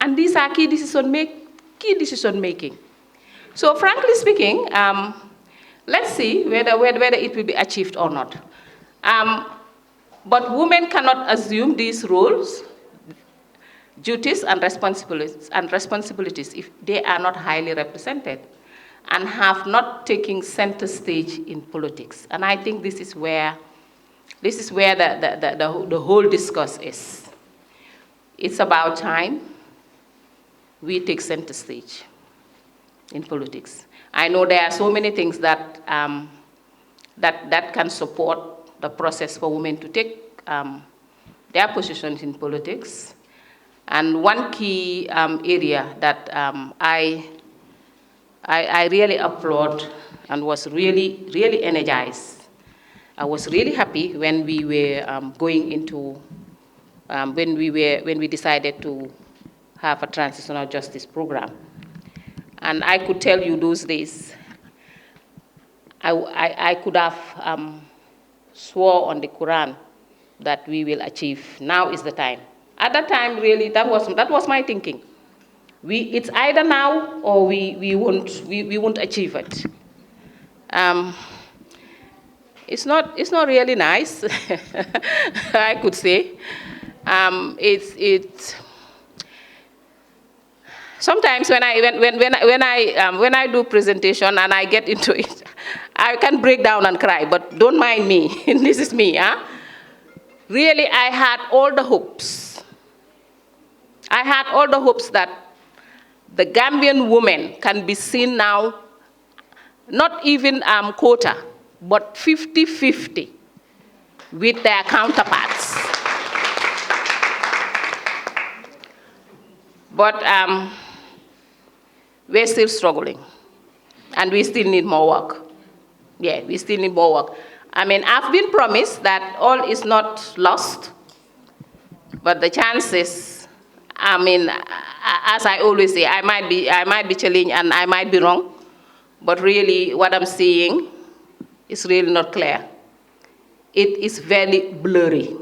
And these are key decision making. So frankly speaking, let's see whether it will be achieved or not. But women cannot assume these roles, duties and responsibilities if they are not highly represented and have not taken center stage in politics. And I think this is where the whole discourse is. It's about time we take center stage in politics. I know there are so many things that can support the process for women to take their positions in politics. And one key area that I really applaud and was really, really energized. I was really happy when we were going into, when we decided to have a transitional justice program. And I could tell you those days, I could have swore on the Quran that we will achieve. Now is the time. At that time, really, that was my thinking. It's either now or we won't achieve it. It's not really nice, I could say. Sometimes when I do presentation and I get into it, I can break down and cry, but don't mind me. This is me, huh? Really, I had all the hopes. I had all the hopes that the Gambian women can be seen now, not even quota, but 50-50 with their counterparts. But we're still struggling, and we still need more work. Yeah, we still need more work. I mean, I've been promised that all is not lost, but the chances, I mean, as I always say, I might be challenged and I might be wrong, but really what I'm seeing is really not clear. It is very blurry.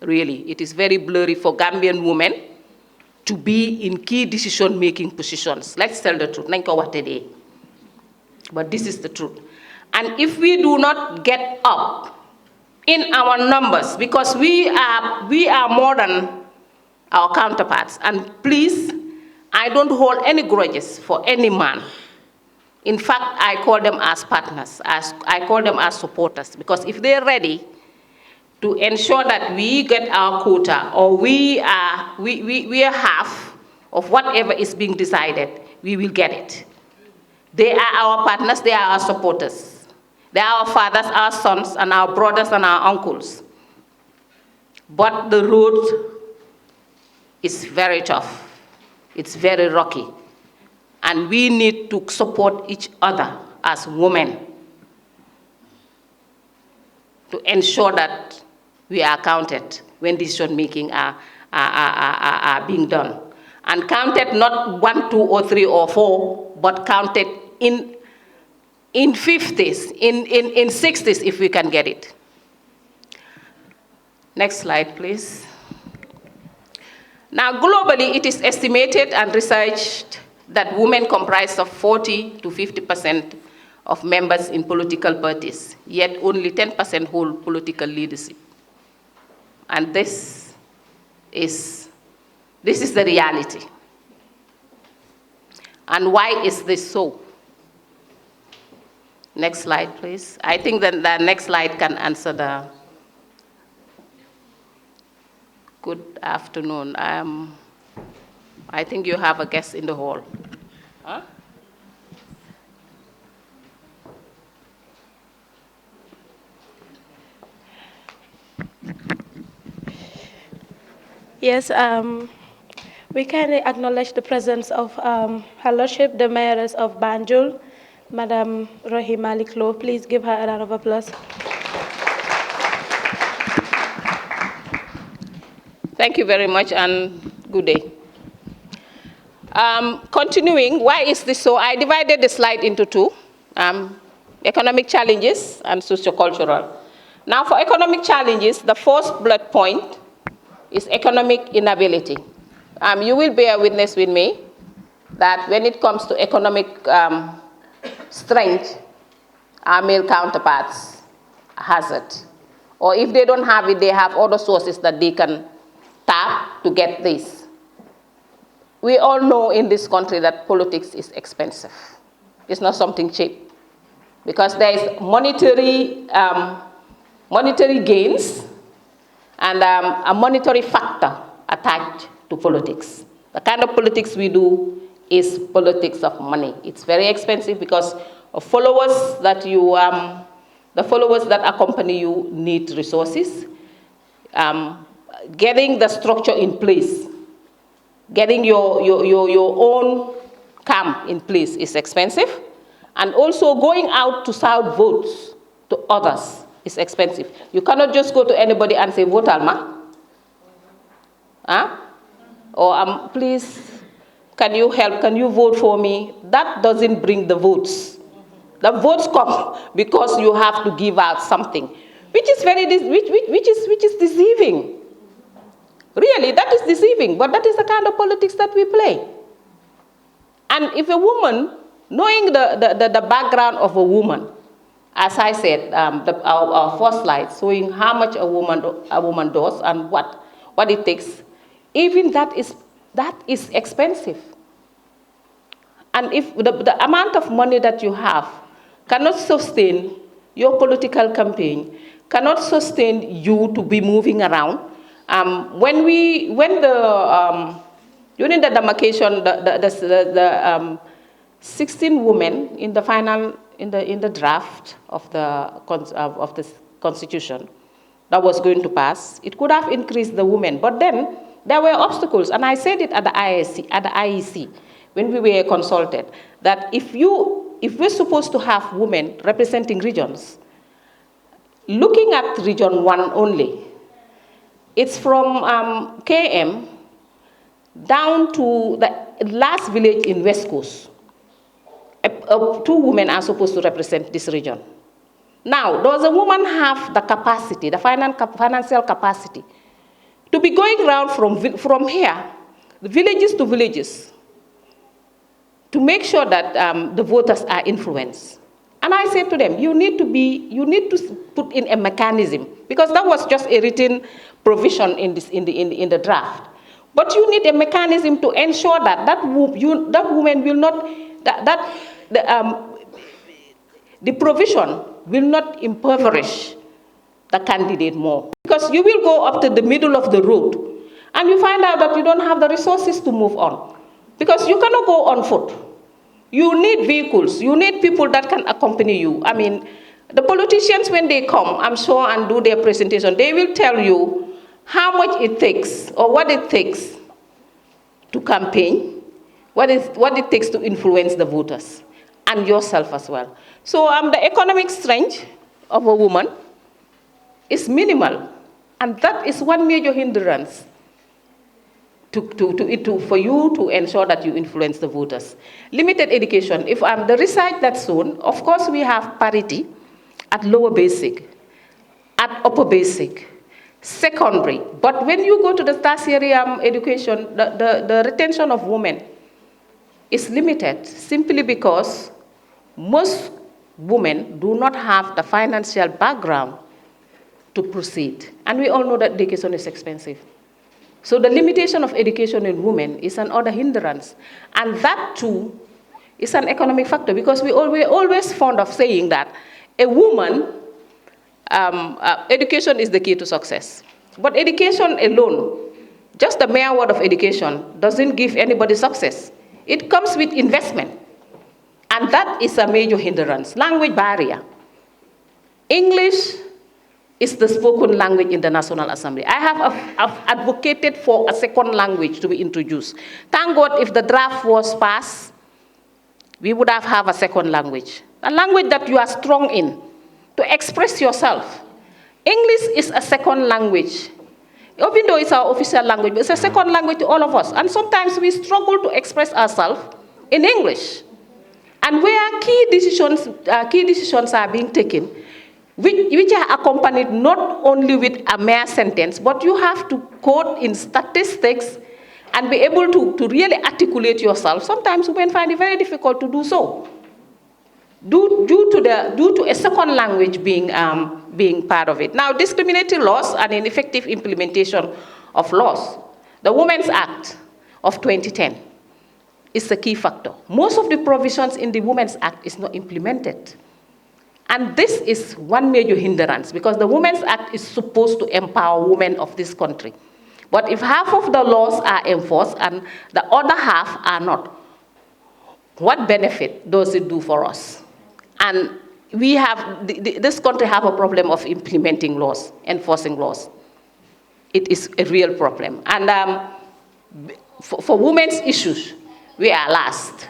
Really, it is very blurry for Gambian women to be in key decision-making positions. Let's tell the truth. But this is the truth. And if we do not get up in our numbers, because we are more than our counterparts, and please, I don't hold any grudges for any man. In fact, I call them as partners, I call them as supporters, because if they're ready to ensure that we get our quota, or we are half of whatever is being decided, we will get it. They are our partners, they are our supporters. They are our fathers, our sons, and our brothers and our uncles. But the road is very tough. It's very rocky. And we need to support each other as women to ensure that we are counted when decision-making are being done. And counted not 1, 2, or 3, or 4, but counted in 50s, in 60s if we can get it. Next slide, please. Now, globally, it is estimated and researched that women comprise of 40 to 50% of members in political parties, yet only 10% hold political leadership. And this is the reality. And why is this so? Next slide, please. I think that the next slide can answer the... Good afternoon. I think you have a guest in the hall. Huh? Yes, we kindly acknowledge the presence of Her Lordship, the Mayoress of Banjul, Madam Rohi Malik Lo. Please give her a round of applause. Thank you very much and good day. Continuing, why is this so? I divided the slide into two, economic challenges and sociocultural. Now for economic challenges, the first bullet point is economic inability. You will bear witness with me that when it comes to economic strength, our male counterparts has it. Or if they don't have it, they have other sources that they can tap to get this. We all know in this country that politics is expensive. It's not something cheap. Because there is monetary gains and a monetary factor attached to politics. The kind of politics we do is politics of money. It's very expensive because of followers that you, the followers that accompany you need resources. Getting the structure in place, getting your own camp in place is expensive. And also going out to serve votes to others is expensive. You cannot just go to anybody and say, vote Alma. Huh? Or please, can you help, can you vote for me? That doesn't bring the votes. The votes come because you have to give out something, which is which is deceiving. Really, that is deceiving, but that is the kind of politics that we play. And if a woman, knowing the background of a woman, as I said, our first slide, showing how much a woman does and what it takes, even that is expensive. And if the amount of money that you have cannot sustain your political campaign, cannot sustain you to be moving around, during the demarcation, the 16 women in the final, in the draft of the Constitution that was going to pass, it could have increased the women, but then there were obstacles, and I said it at the IEC when we were consulted, that if we're supposed to have women representing regions, looking at Region 1 only, it's from KM down to the last village in West Coast. 2 women are supposed to represent this region. Now, does a woman have the capacity, the financial capacity, to be going around from here, the villages to villages, to make sure that the voters are influenced? And I said to them, you need to put in a mechanism, because that was just a written provision in the draft. But you need a mechanism to ensure that woman will not, the provision will not impoverish the candidate more. Because you will go up to the middle of the road and you find out that you don't have the resources to move on. Because you cannot go on foot. You need vehicles, you need people that can accompany you. I mean, the politicians, when they come, I'm sure, and do their presentation, they will tell you how much it takes or what it takes to campaign, what it takes to influence the voters and yourself as well. So the economic strength of a woman is minimal, and that is one major hindrance for you to ensure that you influence the voters. Limited education. If the research that's shown, of course we have parity at lower basic, at upper basic, secondary. But when you go to the tertiary education, the retention of women is limited simply because most women do not have the financial background to proceed. And we all know that education is expensive. So the limitation of education in women is another hindrance. And that too is an economic factor, because we're always fond of saying that a woman, education is the key to success. But education alone, just the mere word of education, doesn't give anybody success. It comes with investment. And that is a major hindrance. Language barrier. English is the spoken language in the National Assembly. I have advocated for a second language to be introduced. Thank God if the draft was passed, we would have a second language. A language that you are strong in, to express yourself. English is a second language. Even though it's our official language, but it's a second language to all of us. And sometimes we struggle to express ourselves in English. And where key decisions are being taken, which are accompanied not only with a mere sentence, but you have to quote in statistics and be able to really articulate yourself. Sometimes women find it very difficult to do so, due to a second language being part of it. Now, discriminatory laws and ineffective implementation of laws. The Women's Act of 2010 is a key factor. Most of the provisions in the Women's Act is not implemented. And this is one major hindrance, because the Women's Act is supposed to empower women of this country. But if half of the laws are enforced and the other half are not, what benefit does it do for us? And we have, this country have a problem of implementing laws, enforcing laws. It is a real problem. And for women's issues, we are last,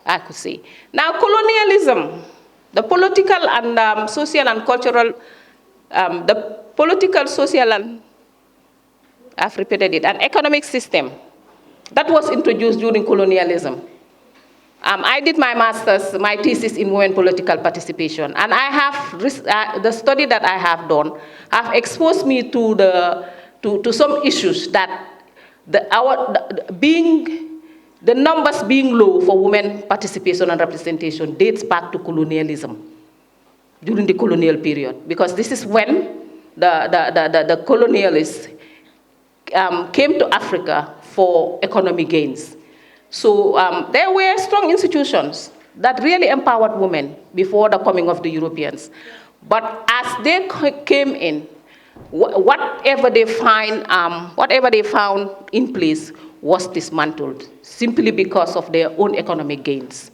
I could say. Now, colonialism. The political and social and cultural, the political, social, and I've repeated it, an economic system that was introduced during colonialism. I did my master's, my thesis in women political participation, and I have, the study that I have done have exposed me to some issues that the numbers being low for women participation and representation dates back to colonialism, during the colonial period, because this is when the colonialists came to Africa for economic gains. So there were strong institutions that really empowered women before the coming of the Europeans. But as they came in, whatever they found in place was dismantled, simply because of their own economic gains.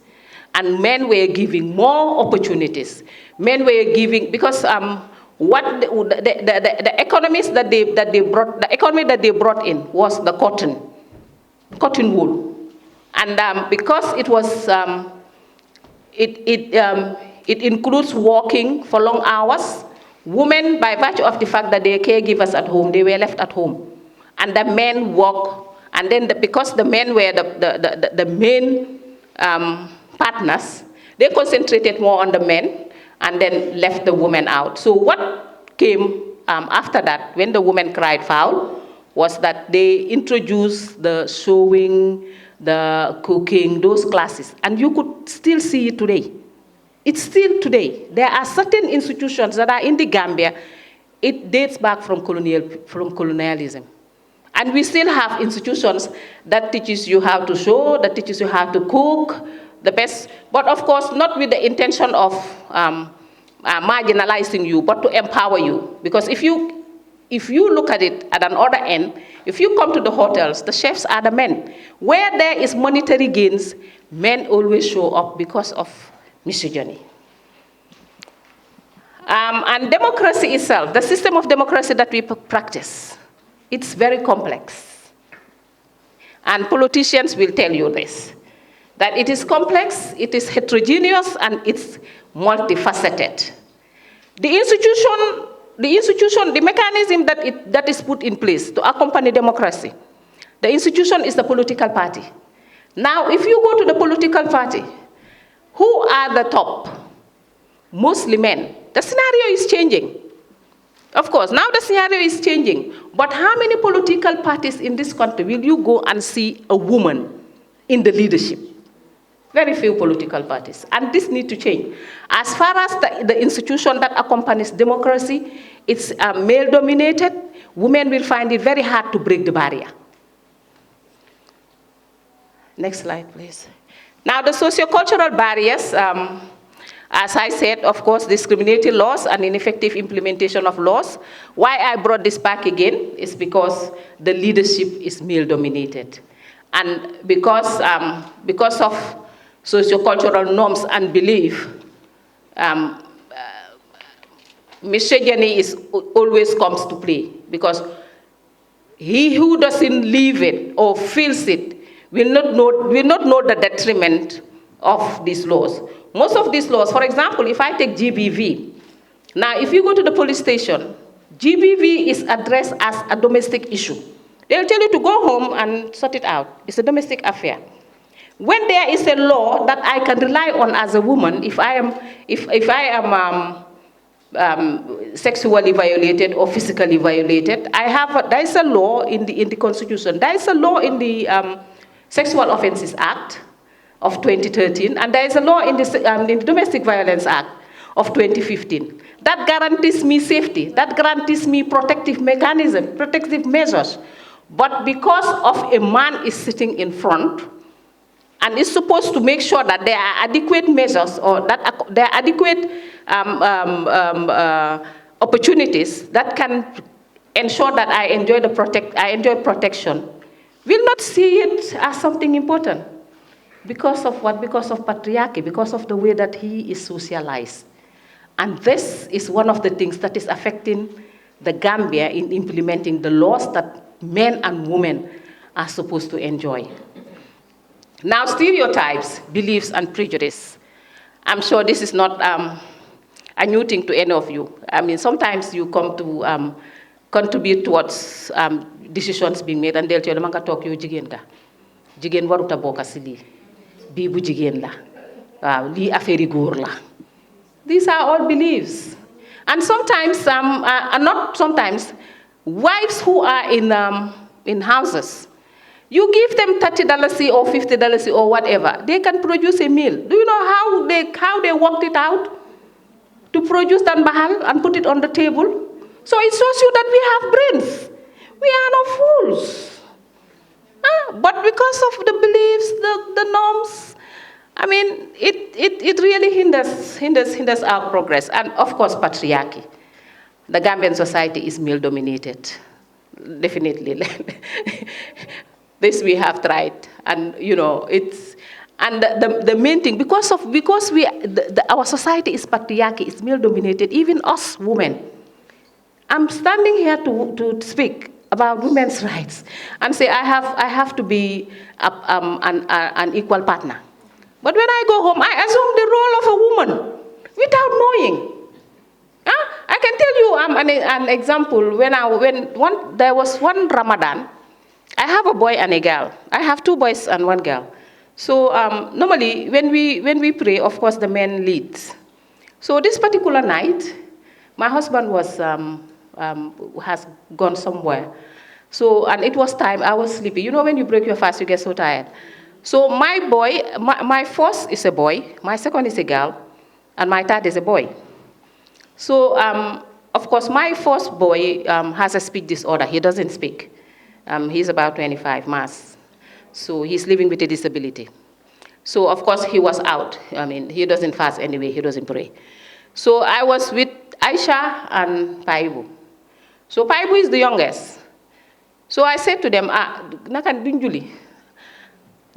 And men were giving more opportunities. Men were giving, because the economies that the economy that they brought in was the cotton wool. And because it was, it includes working for long hours, Women, by virtue of the fact that they are caregivers at home, they were left at home. And the men work, and then because the men were the main partners, they concentrated more on the men and then left the women out. So what came after that, when the women cried foul, was that they introduced the sewing, the cooking, those classes. And you could still see it today. It's still today. There are certain institutions that are in the Gambia. It dates back from colonialism. And we still have institutions that teaches you how to sew, that teaches you how to cook, the best, but of course not with the intention of marginalizing you, but to empower you. Because if you look at it at an other end, if you come to the hotels, the chefs are the men. Where there is monetary gains, men always show up because of misogyny. And democracy itself, the system of democracy that we practice, it's very complex. And politicians will tell you this, that it is complex, it is heterogeneous, and it's multifaceted. The mechanism that is put in place to accompany democracy, the institution is the political party. Now, if you go to the political party, who are the top? Mostly men. The scenario is changing. Of course, now the scenario is changing. But how many political parties in this country will you go and see a woman in the leadership? Very few political parties. And this needs to change. As far as the institution that accompanies democracy, it's male-dominated. Women will find it very hard to break the barrier. Next slide, please. Now, the sociocultural barriers, as I said, of course, discriminating laws and ineffective implementation of laws. Why I brought this back again is because the leadership is male-dominated. And because of sociocultural norms and belief, misogyny always comes to play, because he who doesn't live it or feels it will not know the detriment of these laws. Most of these laws, for example, if I take GBV, now if you go to the police station, GBV is addressed as a domestic issue. They'll tell you to go home and sort it out. It's a domestic affair. When there is a law that I can rely on as a woman, if I am sexually violated or physically violated, there is a law in the Constitution. There is a law in the Sexual Offences Act of 2013, and there is a law in the Domestic Violence Act of 2015 that guarantees me safety, that guarantees me protective mechanism, protective measures. But because of a man is sitting in front and is supposed to make sure that there are adequate measures or that there are adequate opportunities that can ensure that I enjoy protection, will not see it as something important. Because of what? Because of patriarchy, because of the way that he is socialized. And this is one of the things that is affecting the Gambia in implementing the laws that men and women are supposed to enjoy. Now, stereotypes, beliefs, and prejudice. I'm sure this is not a new thing to any of you. I mean, sometimes you come to contribute towards decisions being made, and they'll tell you, "Manga talk you jigen ka. Jigen waruta boka si li. Bi bu jigen la. Li affaire góor la." These are all beliefs. And sometimes, not sometimes, wives who are in houses, you give them $30 or $50 or whatever, they can produce a meal. Do you know how they worked it out to produce that bahal and put it on the table? So it shows you that we have brains. We are not fools. But because of the beliefs, the norms, I mean, it really hinders our progress. And of course, patriarchy. The Gambian society is male-dominated, definitely. This we have tried, and you know the main thing, because our society is patriarchy, it's male-dominated. Even us women, I'm standing here to speak about women's rights and say I have to be an equal partner. But when I go home, I assume the role of a woman without knowing. I can tell you an example. There was one Ramadan, I have a boy and a girl. I have 2 boys and 1 girl. So normally when we pray, of course the man leads. So this particular night, my husband has gone somewhere. So, and it was time, I was sleepy. You know when you break your fast, you get so tired. So my boy, my first is a boy, my second is a girl, and my third is a boy. So, of course, my first boy has a speech disorder. He doesn't speak. He's about 25 months. So he's living with a disability. So, of course, he was out. I mean, he doesn't fast anyway. He doesn't pray. So I was with Aisha and Paibu. So Paibu is the youngest. So I said to them, nakan dunjuli.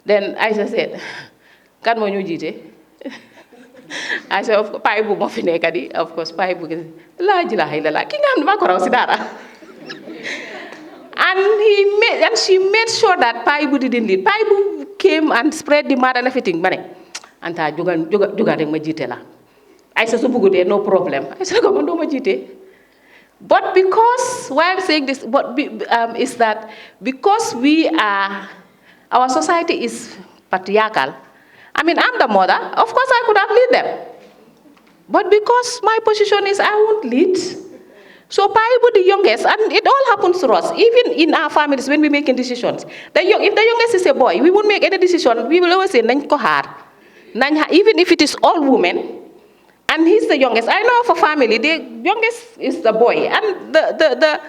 Then Aisha said, kan mo ñu jité? I said, Paibu mo fi nekk di. Of course, Paibu la ilaha illallah. Ki nga xam ne maa ko raw si dara. And she made sure that Paibu didn't lead. Paibu came and spread the mud and everything. Bane, anta juga rek ma jité la. I said, so bugude, no problem. I said, come on, do ma jité. But because, why I'm saying this, is that because our society is patriarchal. I mean, I'm the mother. Of course, I could have lead them. But because my position is I won't lead. So Paibu the youngest, and it all happens to us, even in our families when we're making decisions. If the youngest is a boy, we won't make any decision. We will always say, Nany ko haar. Even if it is all women, and he's the youngest. I know of a family, the youngest is the boy, and the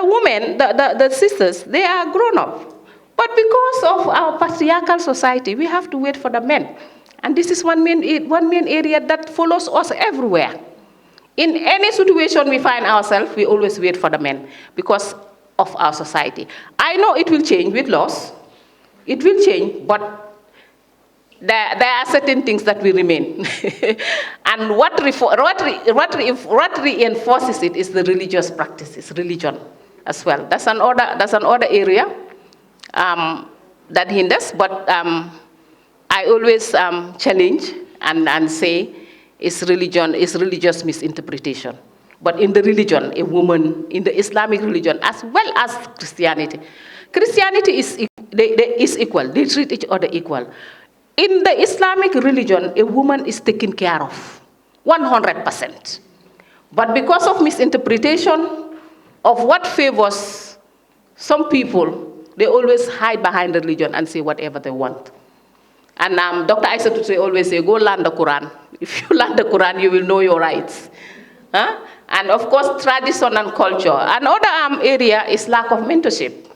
women, the sisters, they are grown up. But because of our patriarchal society, we have to wait for the men. And this is one main area that follows us everywhere. In any situation we find ourselves, we always wait for the men because of our society. I know it will change with laws. It will change, but there are certain things that will remain. And what reinforces it is the religious practices, religion as well. That's another area that hinders, but I always challenge and say is religious misinterpretation. But in the religion, a woman, in the Islamic religion, as well as Christianity is equal. They treat each other equal. In the Islamic religion, a woman is taken care of, 100%. But because of misinterpretation of what favors some people, they always hide behind the religion and say whatever they want. And Dr. Aisha always say, go learn the Quran. If you learn the Quran, you will know your rights. And of course, tradition and culture. Another area is lack of mentorship.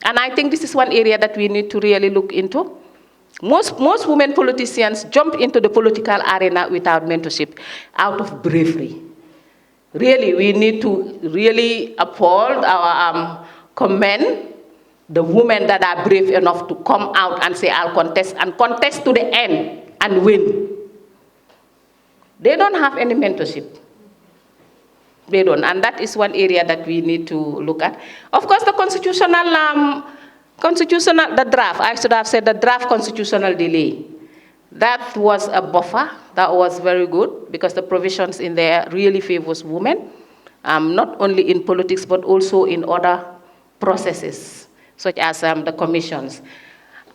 And I think this is one area that we need to really look into. Most women politicians jump into the political arena without mentorship, out of bravery. Really, we need to really uphold our commend the women that are brave enough to come out and say, I'll contest, and contest to the end and win. They don't have any mentorship. They don't, and that is one area that we need to look at. Of course, the the draft, I should have said the draft constitutional delay. That was a buffer, that was very good, because the provisions in there really favors women, not only in politics, but also in other processes, such as the commissions.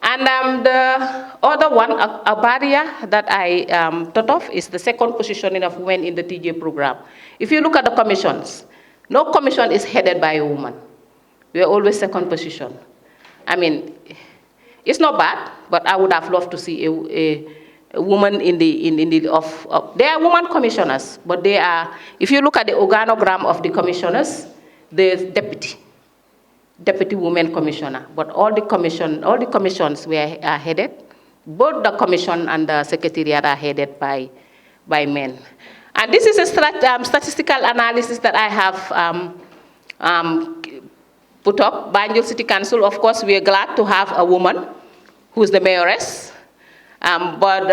And the other one, a barrier that I thought of, is the second positioning of women in the TJ program. If you look at the commissions, no commission is headed by a woman. We are always second position. I mean, it's not bad, but I would have loved to see a woman there are woman commissioners, but they are, if you look at the organogram of the commissioners, there's deputy women commissioner, but all the commissions are headed, both the commission and the secretariat are headed by men. And this is a statistical analysis that I have put up. Banjul City Council, of course, we are glad to have a woman who's the mayoress, but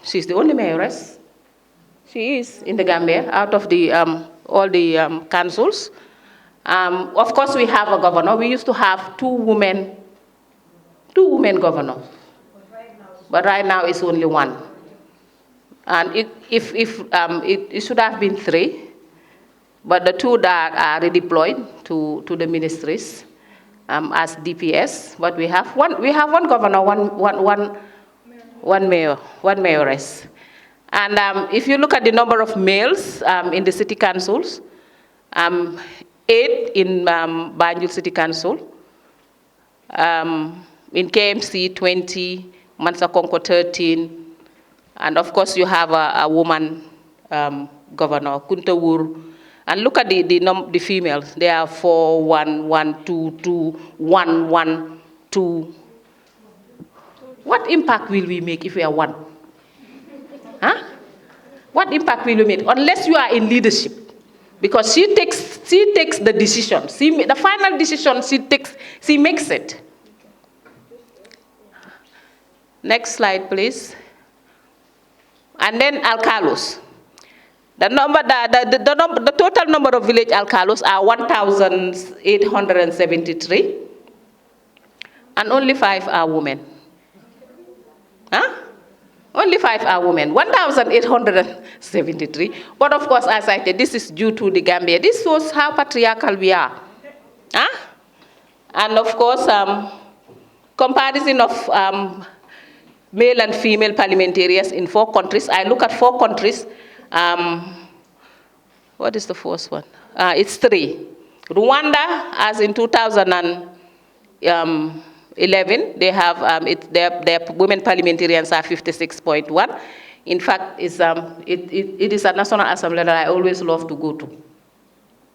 she's the only mayoress. She is in the Gambia out of the all the councils. Of course, we have a governor. We used to have two women governors, but right now it's only one. And it should have been 3, but the two that are redeployed to the ministries as DPS. But we have one governor, one mayor, one mayoress. And if you look at the number of males in the city councils, 8 in Banjul City Council, in KMC 20, Mansakonko 13, and of course you have a woman governor, Kuntawur. And look at the females. They are 4, 1, 1, 2, 2, 1, 1, 2. What impact will we make if we are 1? Huh? What impact will we make? Unless you are in leadership. Because she takes the decision. The final decision she makes it. Next slide, please. And then alcalos. The total number of village alcalos are 1,873, and only 5 are women. Huh? Only 5 are women, 1,873. But of course, as I said, this is due to the Gambia. This shows how patriarchal we are. Huh? And of course, comparison of male and female parliamentarians in 4 countries. I look at 4 countries. What is the first one? It's 3. Rwanda, as in 2011, they have their women parliamentarians are 56.1. In fact, it is a National Assembly that I always love to go to.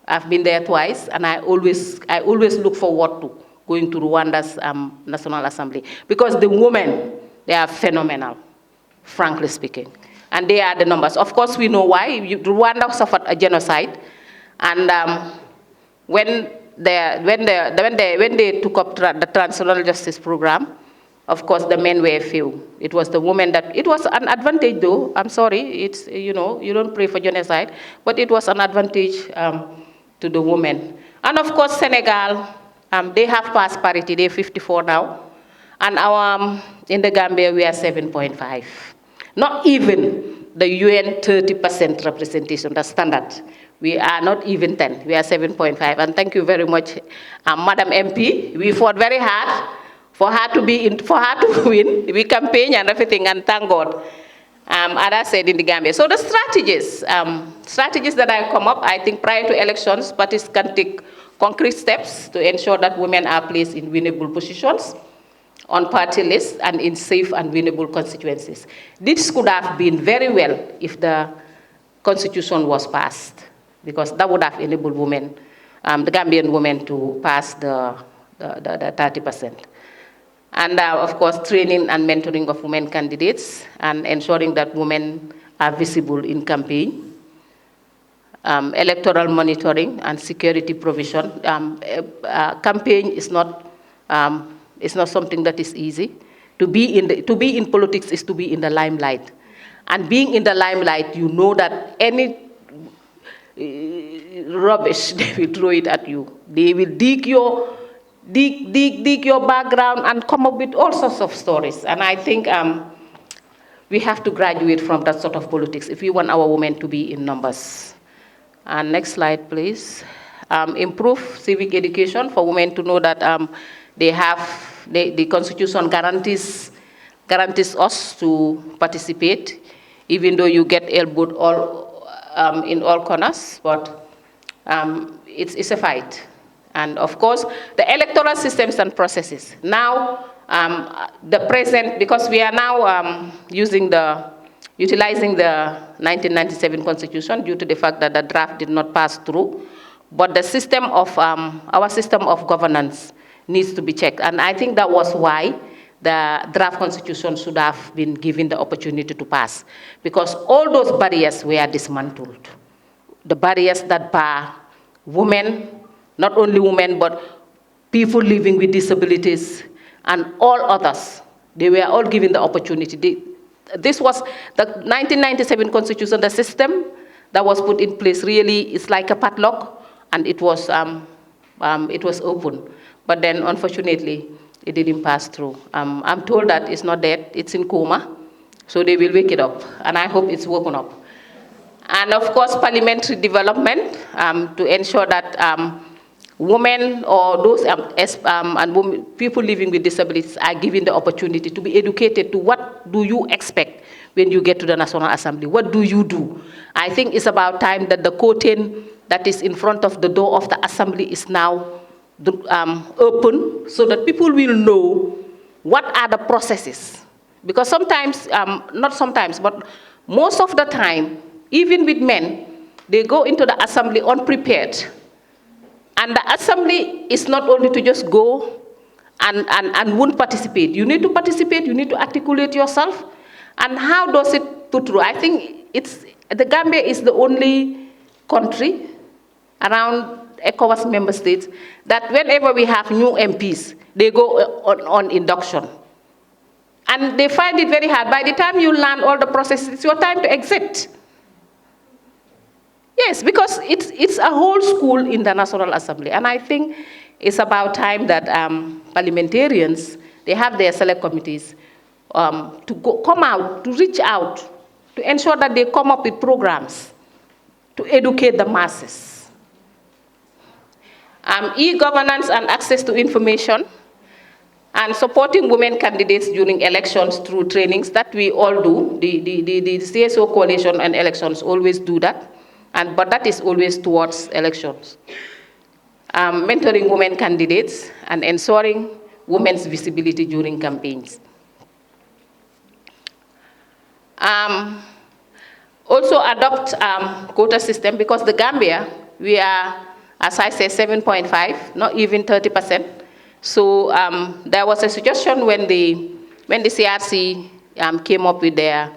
I've been there twice, and I always look forward to going to Rwanda's National Assembly, because the women, they are phenomenal, frankly speaking. And they are the numbers. Of course, we know why. Rwanda suffered a genocide, and when they took up the Transitional Justice Program, of course, the men were few. It was the women that, it was an advantage though. I'm sorry, it's, you know, you don't pray for genocide, but it was an advantage to the women. And of course, Senegal, they have past parity. They're 54 now, and in the Gambia we are 7.5. Not even the UN 30% representation, the standard. We are not even 10, we are 7.5. And thank you very much, Madam MP. We fought very hard for her to win. We campaigned and everything, and thank God. As I said, in the Gambia. So the strategies that I come up, I think prior to elections, parties can take concrete steps to ensure that women are placed in winnable positions on party lists and in safe and winnable constituencies. This could have been very well if the constitution was passed, because that would have enabled women, the Gambian women, to pass the 30%. And of course, training and mentoring of women candidates, and ensuring that women are visible in campaign. Electoral monitoring and security provision. Campaign is not something that is easy. To be in politics is to be in the limelight. And being in the limelight, you know that any rubbish, they will throw it at you. They will dig your background and come up with all sorts of stories. And I think we have to graduate from that sort of politics if we want our women to be in numbers. And next slide, please. Improve civic education for women to know that the Constitution guarantees us to participate, even though you get elbowed in all corners, but it's a fight. And of course, the electoral systems and processes. Now, the present, because we are now utilizing the 1997 Constitution due to the fact that the draft did not pass through, but the system of, our system of governance needs to be checked. And I think that was why the draft Constitution should have been given the opportunity to pass, because all those barriers were dismantled. The barriers that bar women, not only women, but people living with disabilities and all others, they were all given the opportunity. This was the 1997 Constitution, the system that was put in place really is like a padlock, and it was open. But then, unfortunately, it didn't pass through. I'm told that it's not dead, it's in coma, so they will wake it up, and I hope it's woken up. And of course, parliamentary development to ensure that women or those people living with disabilities are given the opportunity to be educated to what do you expect when you get to the National Assembly. What do you do? I think it's about time that the curtain that is in front of the door of the Assembly is now open so that people will know what are the processes. Because sometimes, not sometimes, but most of the time, even with men, they go into the Assembly unprepared. And the Assembly is not only to just go and won't participate. You need to participate, you need to articulate yourself. And how does it put through? I think the Gambia is the only country around ECOWAS member states that whenever we have new MPs, they go on induction. And they find it very hard. By the time you learn all the processes, it's your time to exit. Yes, because it's a whole school in the National Assembly. And I think it's about time that parliamentarians, they have their select committees to come out, to reach out, to ensure that they come up with programs to educate the masses. E-governance and access to information, and supporting women candidates during elections through trainings that we all do. The CSO coalition and elections always do that. But that is always towards elections. Mentoring women candidates and ensuring women's visibility during campaigns. Also adopt quota system, because the Gambia, we are, as I say, 7.5, not even 30%. So there was a suggestion when the CRC came up with the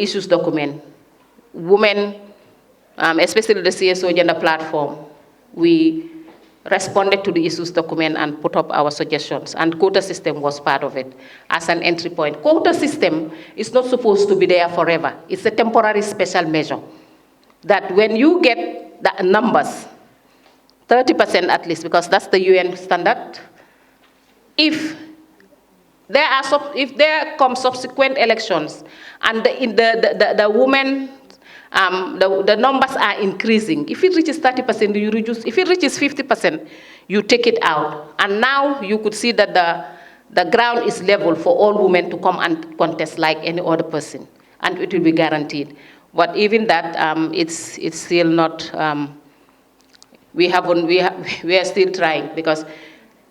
issues document. Women, especially the CSO gender platform, we responded to the issues document and put up our suggestions, and quota system was part of it as an entry point. Quota system is not supposed to be there forever. It's a temporary special measure that when you get the numbers, 30% at least, because that's the UN standard, if there come subsequent elections and the women, the numbers are increasing. If it reaches 30%, you reduce. If it reaches 50%, you take it out. And now you could see that the ground is level for all women to come and contest like any other person, and it will be guaranteed. But even that, it's still not. We are still trying, because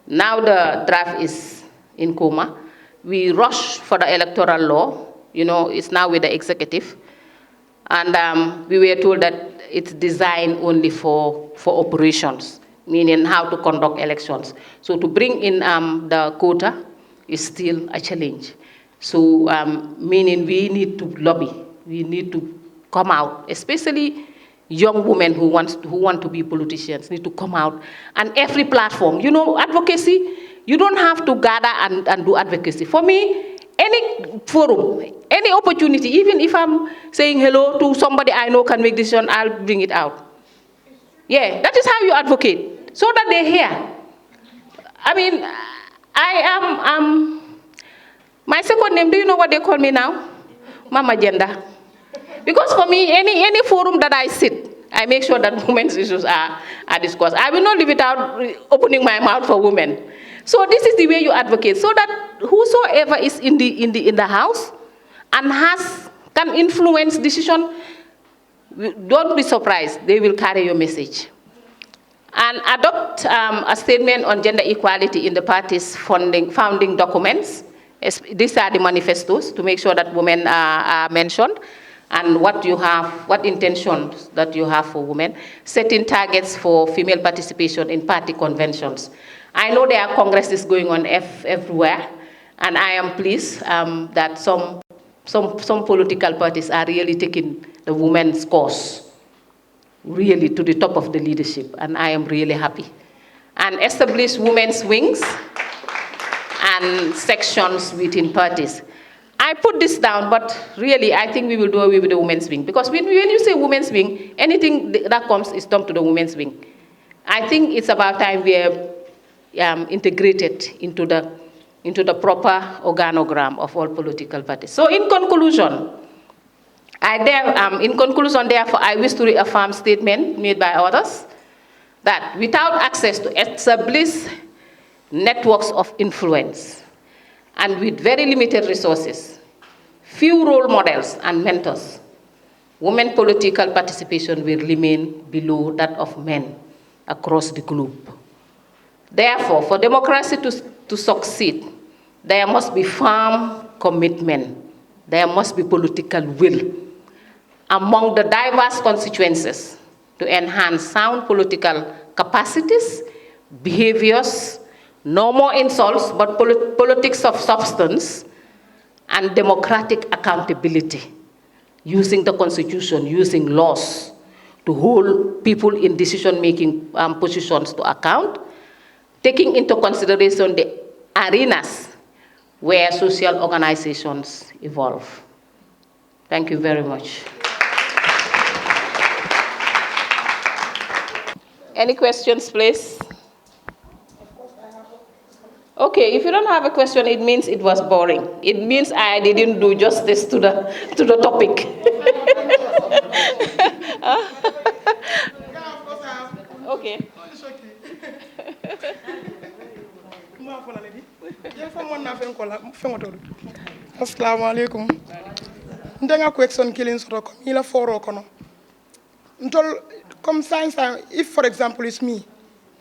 now the draft is in coma. We rush for the electoral law. You know, it's now with the executive. And we were told that it's designed only for operations, meaning how to conduct elections. So to bring in the quota is still a challenge. So meaning we need to lobby, we need to come out, especially young women who want to be politicians need to come out. And every platform, you know, advocacy, you don't have to gather and do advocacy. For me, any forum, any opportunity, even if I'm saying hello to somebody I know can make decision, I'll bring it out. Yeah, that is how you advocate, so that they hear. I mean, I am, my second name, do you know what they call me now? Mama Gender. Because for me, any forum that I sit, I make sure that women's issues are discussed. I will not leave it out opening my mouth for women. So this is the way you advocate, so that whosoever is in the house and can influence decision, don't be surprised, they will carry your message. And adopt a statement on gender equality in the party's founding documents. These are the manifestos to make sure that women are mentioned, and what intentions that you have for women. Setting targets for female participation in party conventions. I know there are congresses going on everywhere, and I am pleased that some political parties are really taking the women's cause really to the top of the leadership, and I am really happy. And establish women's wings and sections within parties. I put this down, but really I think we will do away with the women's wing, because when you say women's wing, anything that comes is dumped to the women's wing. I think it's about time we are integrated into the proper organogram of all political parties. So in conclusion, In conclusion, therefore, I wish to reaffirm statement made by others that without access to established networks of influence and with very limited resources, few role models and mentors, women political participation will remain below that of men across the globe. Therefore, for democracy to succeed, there must be firm commitment, there must be political will among the diverse constituencies to enhance sound political capacities, behaviors, no more insults, but politics of substance, and democratic accountability, using the Constitution, using laws to hold people in decision-making positions to account, taking into consideration the arenas where social organizations evolve. Thank you very much. Any questions, please? Okay, if you don't have a question, it means it was boring. It means I didn't do justice to the topic. Okay. Assalamu alaikum. Ndenga question killing soto ko ila foro kono. Ntol comme science, if for example it's me,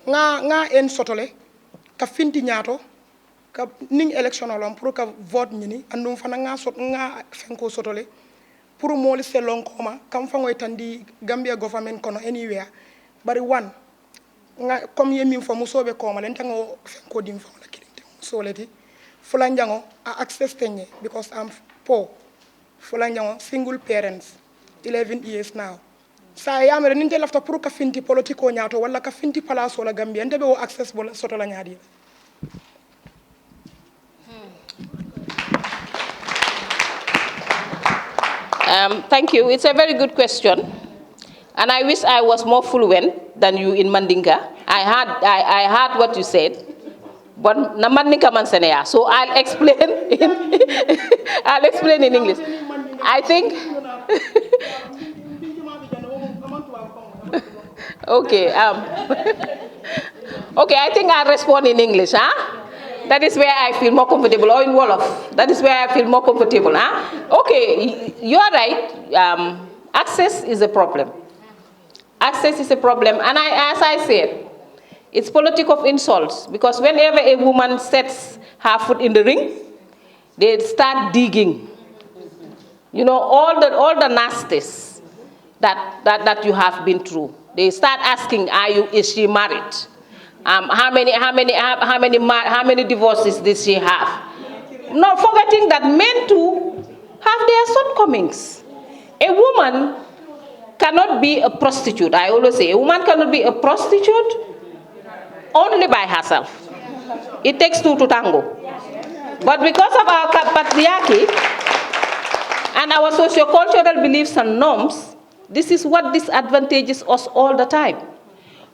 nga en sotole ka finti ñaato ka ning election olom pour ka vote ñini andum fana nga fenko sotole pour moli selon koma kam fa ngoy tandi Gambia government kono anywhere bari one nga comme yemi fo musobe koma len tango fenko dim fo la kilinte musoleti fula njango a access tenye because I'm poor fula njango single parents 11 years now. Sa yamere ninte lafta pour ka finti politiko ñaato wala ka finti place wala Gambia ndebe o accessible soto la ñaadi. Thank you. It's a very good question, and I wish I was more fluent than you in Mandinka. I heard what you said, but na Mandinka man seneya. So I'll explain in English. I think. Okay. Okay, I think I'll respond in English, huh? That is where I feel more comfortable, or in Wolof. That is where I feel more comfortable, huh? Okay, you are right. Access is a problem. Access is a problem, and as I said, it's politics of insults, because whenever a woman sets her foot in the ring, they start digging. You know, all the nasties that you have been through. They start asking, is she married? How many divorces did she have? Not forgetting that men too have their shortcomings. A woman cannot be a prostitute. I always say, a woman cannot be a prostitute only by herself. It takes two to tango. But because of our patriarchy and our socio-cultural beliefs and norms, this is what disadvantages us all the time.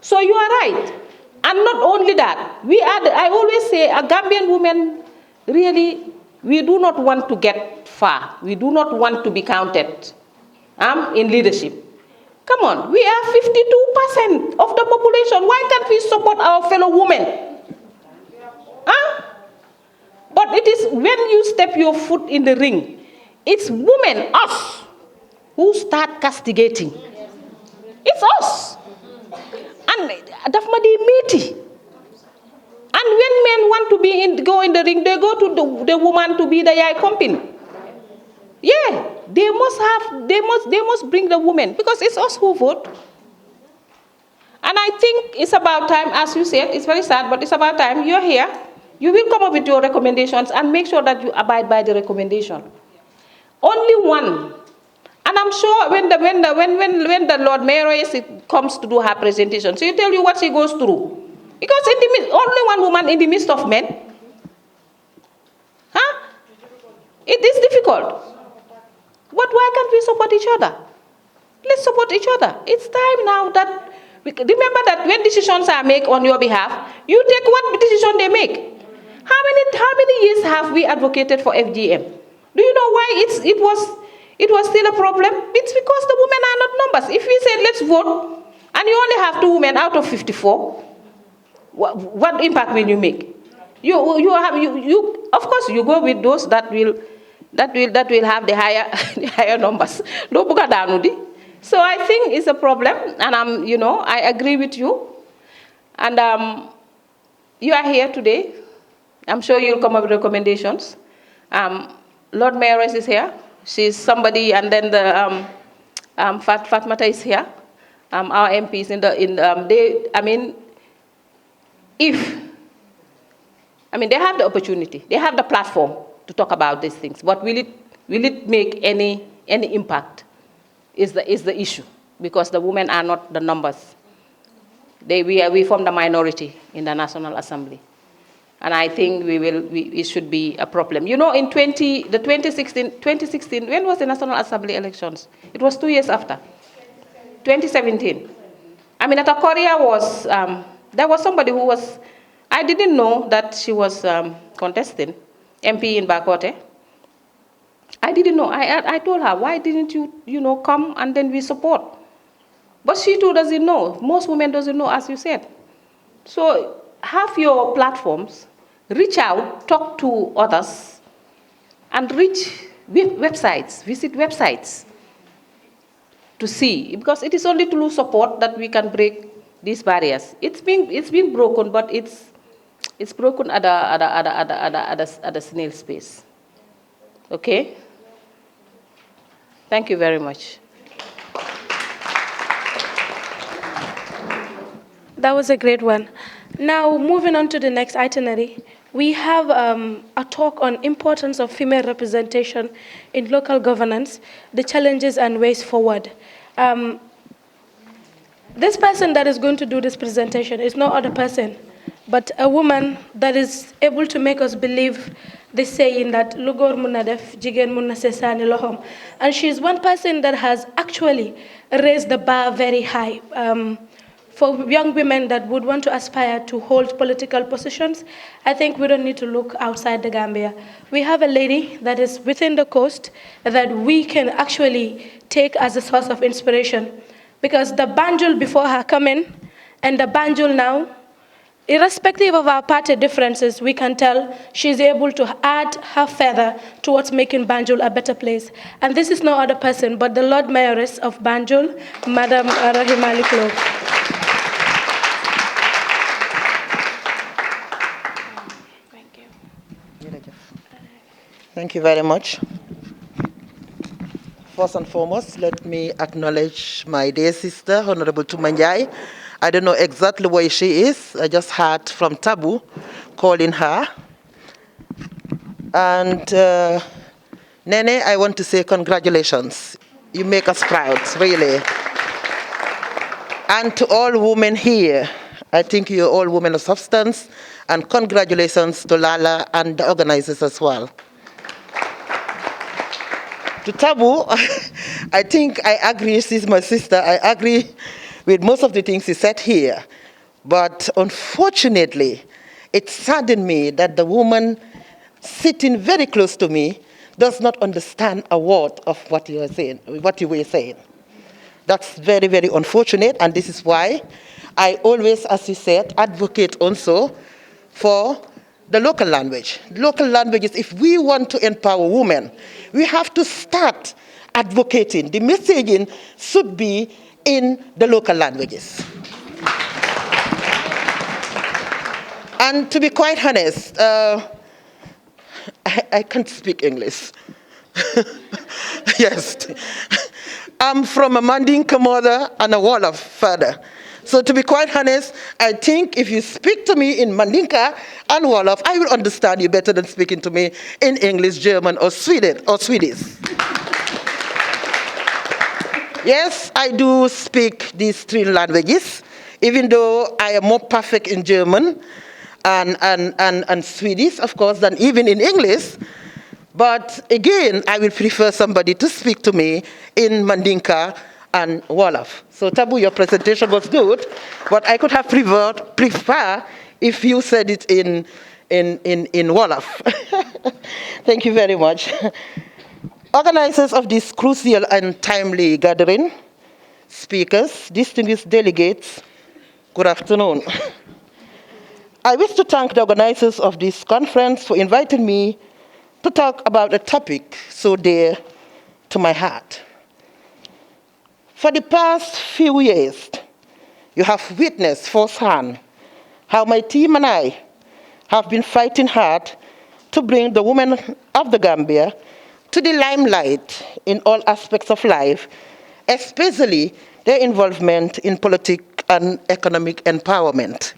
So you are right. And not only that, I always say, a Gambian woman, really, we do not want to get far. We do not want to be counted in leadership. Come on, we are 52% of the population. Why can't we support our fellow women? Huh? But it is when you step your foot in the ring, it's women, us, who start castigating. It's us. And dafmadi meaty. And when men want to go in the ring, they go to the woman to be the yai company. Yeah, they must bring the woman, because it's us who vote. And I think it's about time, as you said, it's very sad, but it's about time. You're here. You will come up with your recommendations and make sure that you abide by the recommendation. Only one. And I'm sure when the Lord Mayor comes to do her presentation, she'll tell you what she goes through. Because only one woman in the midst of men. Huh? It is difficult. But why can't we support each other? Let's support each other. It's time now that, remember that when decisions are made on your behalf, you take what decision they make. How many years have we advocated for FGM? Do you know why it was still a problem. It's because the women are not numbers. If we said, let's vote, and you only have 2 women out of 54, what impact will you make? Of course, you go with those that will have the higher numbers. So I think it's a problem, and I agree with you. And you are here today. I'm sure you'll come up with recommendations. Lord Mayoress is here. She's somebody, and then the Fatmata is here. Our MPs they have the opportunity, they have the platform to talk about these things. But will it make any impact? Is the issue, because the women are not the numbers. We form the minority in the National Assembly, and I think it should be a problem. In 2016, when was the National Assembly elections? It was 2 years after. 2017. At Korea there was somebody who was, I didn't know that she was contesting MP in Bakote. I didn't know. I told her, why didn't you, come and then we support? But she too doesn't know. Most women doesn't know, as you said. So have your platforms, reach out, talk to others, and reach websites, visit websites to see, because it is only through support that we can break these barriers. It's been broken, but it's broken at a snail space. Okay? Thank you very much. That was a great one. Now, moving on to the next itinerary, we have a talk on importance of female representation in local governance, the challenges and ways forward. This person that is going to do this presentation is no other person, but a woman that is able to make us believe the saying that Lugor munna def, jigen munna se sani lohom. And she's one person that has actually raised the bar very high. For young women that would want to aspire to hold political positions, I think we don't need to look outside the Gambia. We have a lady that is within the coast that we can actually take as a source of inspiration. Because the Banjul before her coming and the Banjul now, irrespective of our party differences, we can tell she's able to add her feather towards making Banjul a better place. And this is no other person but the Lord Mayoress of Banjul, Madam Rahima Liklo. Thank you very much. First and foremost, let me acknowledge my dear sister, Honorable Tumanjai. I don't know exactly where she is. I just heard from Tabu calling her. And Nene, I want to say congratulations. You make us proud, really. And to all women here, I think you're all women of substance, and congratulations to Lala and the organizers as well. To Tabu, I think I agree, she's my sister, I agree with most of the things he said here. But unfortunately, it saddened me that the woman sitting very close to me does not understand a word of what you were saying. That's very, very unfortunate, and this is why I always, as you said, advocate also for the local language. Local languages, if we want to empower women, we have to start advocating. The messaging should be in the local languages. And to be quite honest, I can't speak English. Yes. I'm from a Mandinka mother and a Wolof father. So to be quite honest, I think if you speak to me in Mandinka and Wolof, I will understand you better than speaking to me in English, German, or Swedish. Yes, I do speak these 3 languages, even though I am more perfect in German and Swedish, of course, than even in English. But again, I will prefer somebody to speak to me in Mandinka and Wolof. So Tabu, your presentation was good, but I could have prefer if you said it in Wolof. Thank you very much. Organizers of this crucial and timely gathering, speakers, distinguished delegates, good afternoon. I wish to thank the organizers of this conference for inviting me to talk about a topic so dear to my heart. For the past few years, you have witnessed firsthand how my team and I have been fighting hard to bring the women of the Gambia to the limelight in all aspects of life, especially their involvement in political and economic empowerment.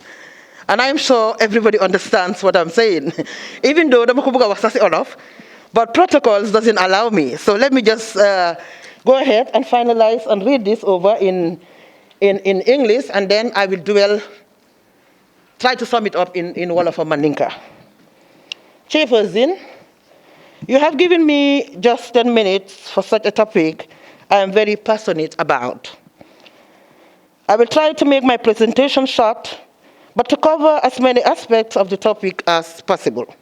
And I'm sure everybody understands what I'm saying, even though the Makubuga was saying enough, but protocols doesn't allow me. So let me just go ahead and finalize and read this over in English, and then I will try to sum it up in Wolof or Mandinka. Chairperson, you have given me just 10 minutes for such a topic I am very passionate about. I will try to make my presentation short, but to cover as many aspects of the topic as possible.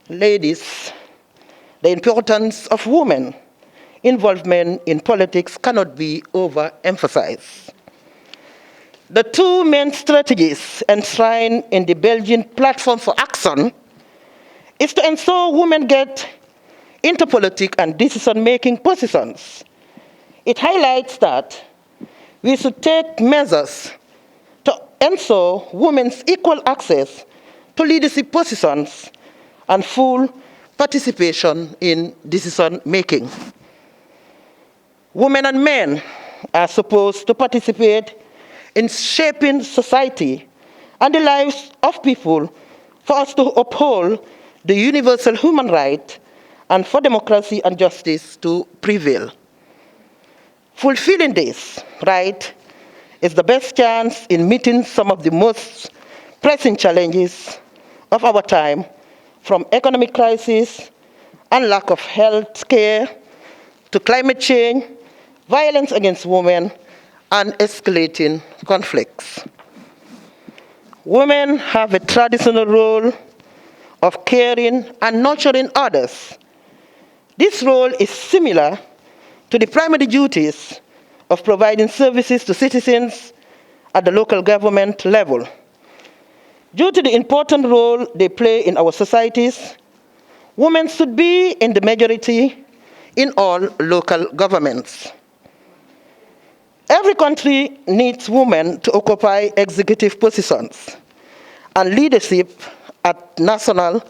Ladies, the importance of women involvement in politics cannot be overemphasized. The two main strategies enshrined in the Belgian Platform for Action is to ensure women get into politics and decision-making positions. It highlights that we should take measures to ensure women's equal access to leadership positions and full participation in decision-making. Women and men are supposed to participate in shaping society and the lives of people for us to uphold the universal human right and for democracy and justice to prevail. Fulfilling this right is the best chance in meeting some of the most pressing challenges of our time, from economic crisis and lack of health care to climate change, violence against women, and escalating conflicts. Women have a traditional role of caring and nurturing others. This role is similar to the primary duties of providing services to citizens at the local government level. Due to the important role they play in our societies, women should be in the majority in all local governments. Every country needs women to occupy executive positions and leadership at national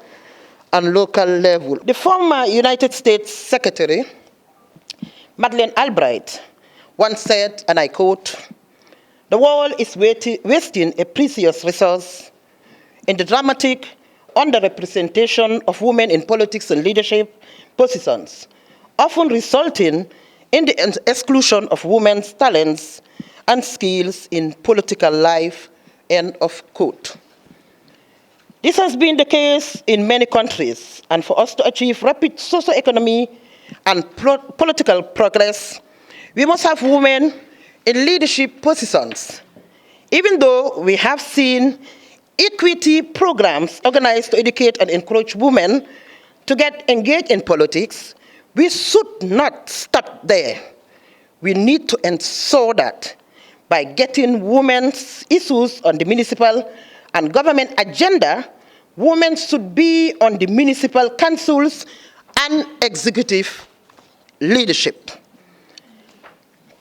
and local level. The former United States Secretary, Madeleine Albright, once said, and I quote, "The world is wasting a precious resource in the dramatic underrepresentation of women in politics and leadership positions, often resulting in the exclusion of women's talents and skills in political life," end of quote. This has been the case in many countries, and for us to achieve rapid socio-economic and political progress, we must have women in leadership positions. Even though we have seen equity programs organized to educate and encourage women to get engaged in politics, we should not stop there. We need to ensure that by getting women's issues on the municipal and government agenda, women should be on the municipal councils and executive leadership.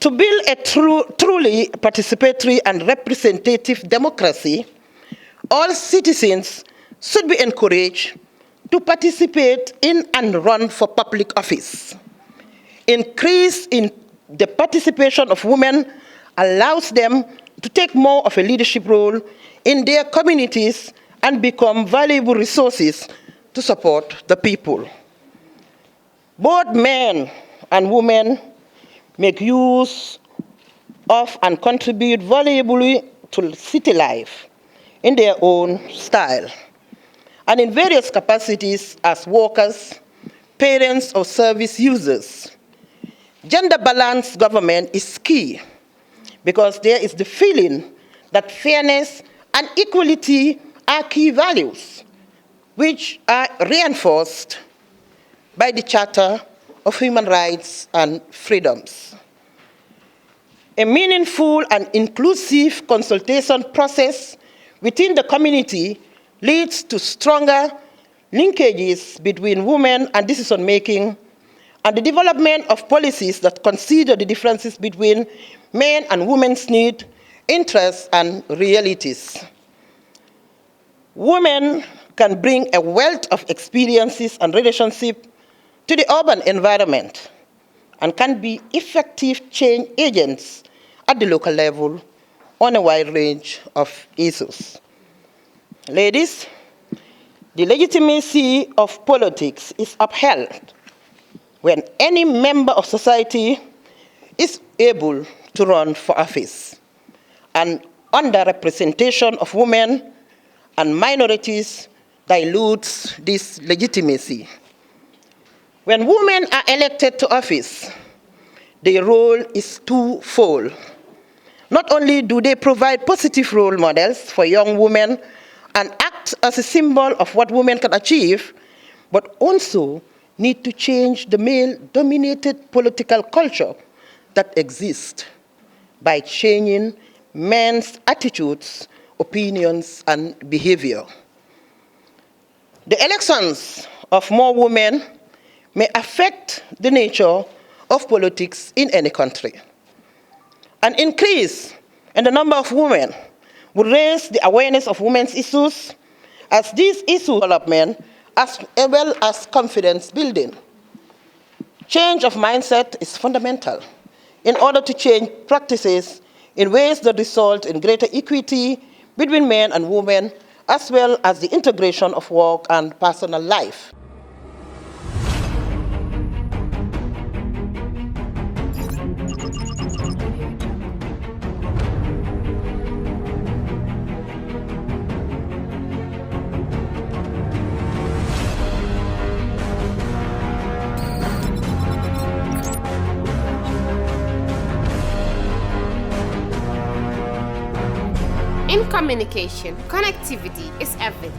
To build a truly participatory and representative democracy, all citizens should be encouraged to participate in and run for public office. Increase in the participation of women allows them to take more of a leadership role in their communities and become valuable resources to support the people. Both men and women make use of and contribute valuably to city life in their own style and in various capacities as workers, parents, or service users. Gender-balanced government is key because there is the feeling that fairness and equality are key values, which are reinforced by the Charter of human rights and freedoms. A meaningful and inclusive consultation process within the community leads to stronger linkages between women and decision-making and the development of policies that consider the differences between men and women's needs, interests, and realities. Women can bring a wealth of experiences and relationships to the urban environment and can be effective change agents at the local level on a wide range of issues. Ladies, the legitimacy of politics is upheld when any member of society is able to run for office, and underrepresentation of women and minorities dilutes this legitimacy. When women are elected to office, their role is twofold. Not only do they provide positive role models for young women and act as a symbol of what women can achieve, but also need to change the male-dominated political culture that exists by changing men's attitudes, opinions, and behavior. The elections of more women may affect the nature of politics in any country. An increase in the number of women would raise the awareness of women's issues as these issues development as well as confidence building. Change of mindset is fundamental in order to change practices in ways that result in greater equity between men and women, as well as the integration of work and personal life. In communication, connectivity is everything.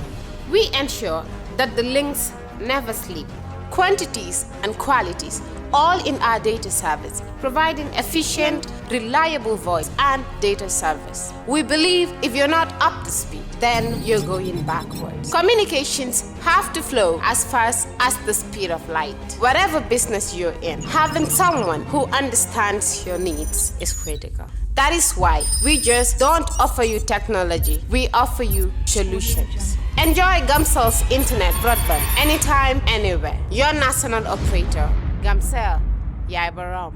We ensure that the links never sleep. Quantities and qualities, all in our data service, providing efficient, reliable voice and data service. We believe if you're not up to speed, then you're going backwards. Communications have to flow as fast as the speed of light. Whatever business you're in, having someone who understands your needs is critical. That is why we just don't offer you technology, we offer you solutions. Enjoy GenCED's internet broadband anytime, anywhere. Your national operator, GenCED, Yai Baram.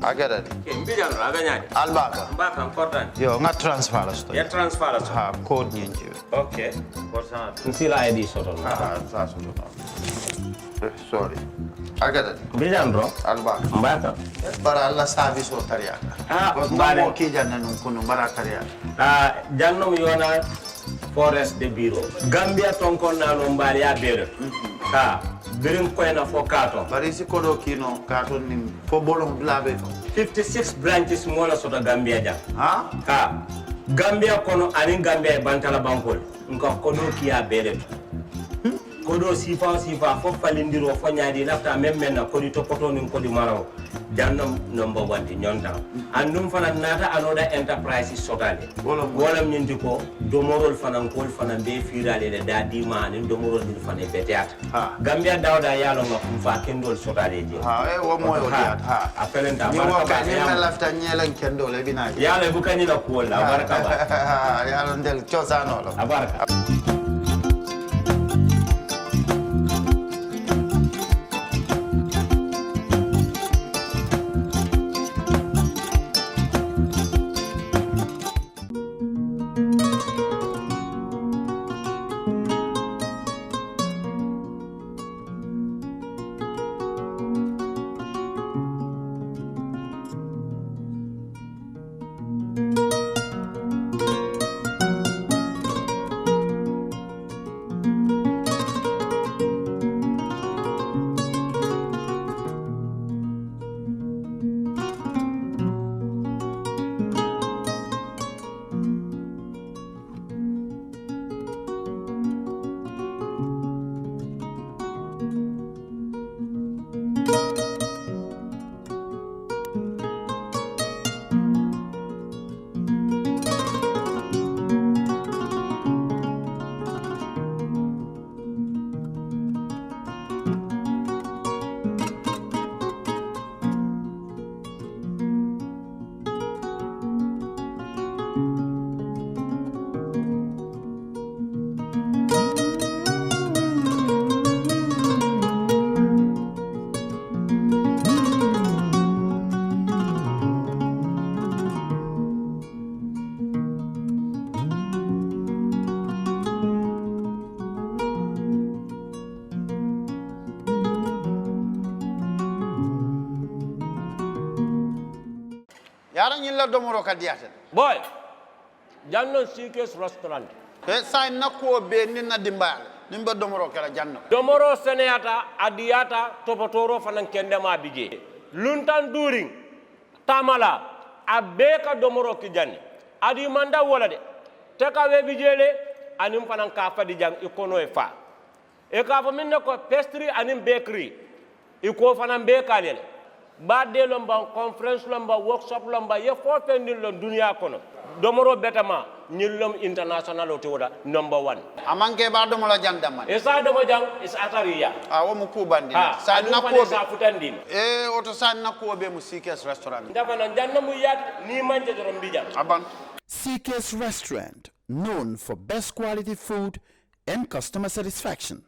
Agada. Mbijano aganyadi. Albaka. Mbaka important. Yo, nga transfer la sto. Ya transfer la sto. Ha, code nyingi. Okay. Korsa. Nsila ID soto. Ah, saso no. Sorry. Agada. Mbijano bro. Albaka. Mbaka. Bara alla service o tariaka. Ah, mbare. Mo ki janna nun kunu bara tariaka. Ah, janno mi yona forest de bureau. Gambia tonkon na no mbari ya bere. Ha. Birim koyna fo kato. Bari si kodo kino kato ni fo bolong blabe to. 56 branches mola soto Gambia jam. Ha? Ha. Gambia kono ani Gambia bantala bankol. Nko kodo kiya bere. Kodo sifa fo falindiro fo nyaadi lafta memmen na kodi topoto nin kodi maraw. Jannam number 1 di nyonta. Andum fana nata anoda enterprise sotale. Wolam nyindi ko domorol fana kol fana be firale le dadi ma ni domorol ni fana beteat. Gambia dawda yalo nga fa kendol sotale je. Ha wo mo yo diat ha. Apelenta baraka ni ma lafta nyelen kendol e bina. Yalo bukani la ko la baraka ba. Yalo ndel chosano lo. Abaraka. yara ñilla domoro ka diate boy janno CK's restaurant e sa na ko be ni na dimbal nimba domoro kala janno domoro seneyata adiyata topotoro fanan kende ma bije luntan during tamala abeka domoro ki janni adi manda wala de te ka we bijele anim fanan ka fadi jang ikono e fa e ka fa minne ko pastry anim bakery iko fanan be kalele badde lomba conference lomba workshop lomba ye fo pendin lo dunia kono domoro betama ñillom international o tewoda number 1 amanke ba domola jandama e sa domo jang is atariya wo mu kubandi sa na ko sa futandin e oto sa na ko be mu CK's restaurant dafa na janna mu yat ni manje dorom bijam aban CK's restaurant known for best quality food and customer satisfaction.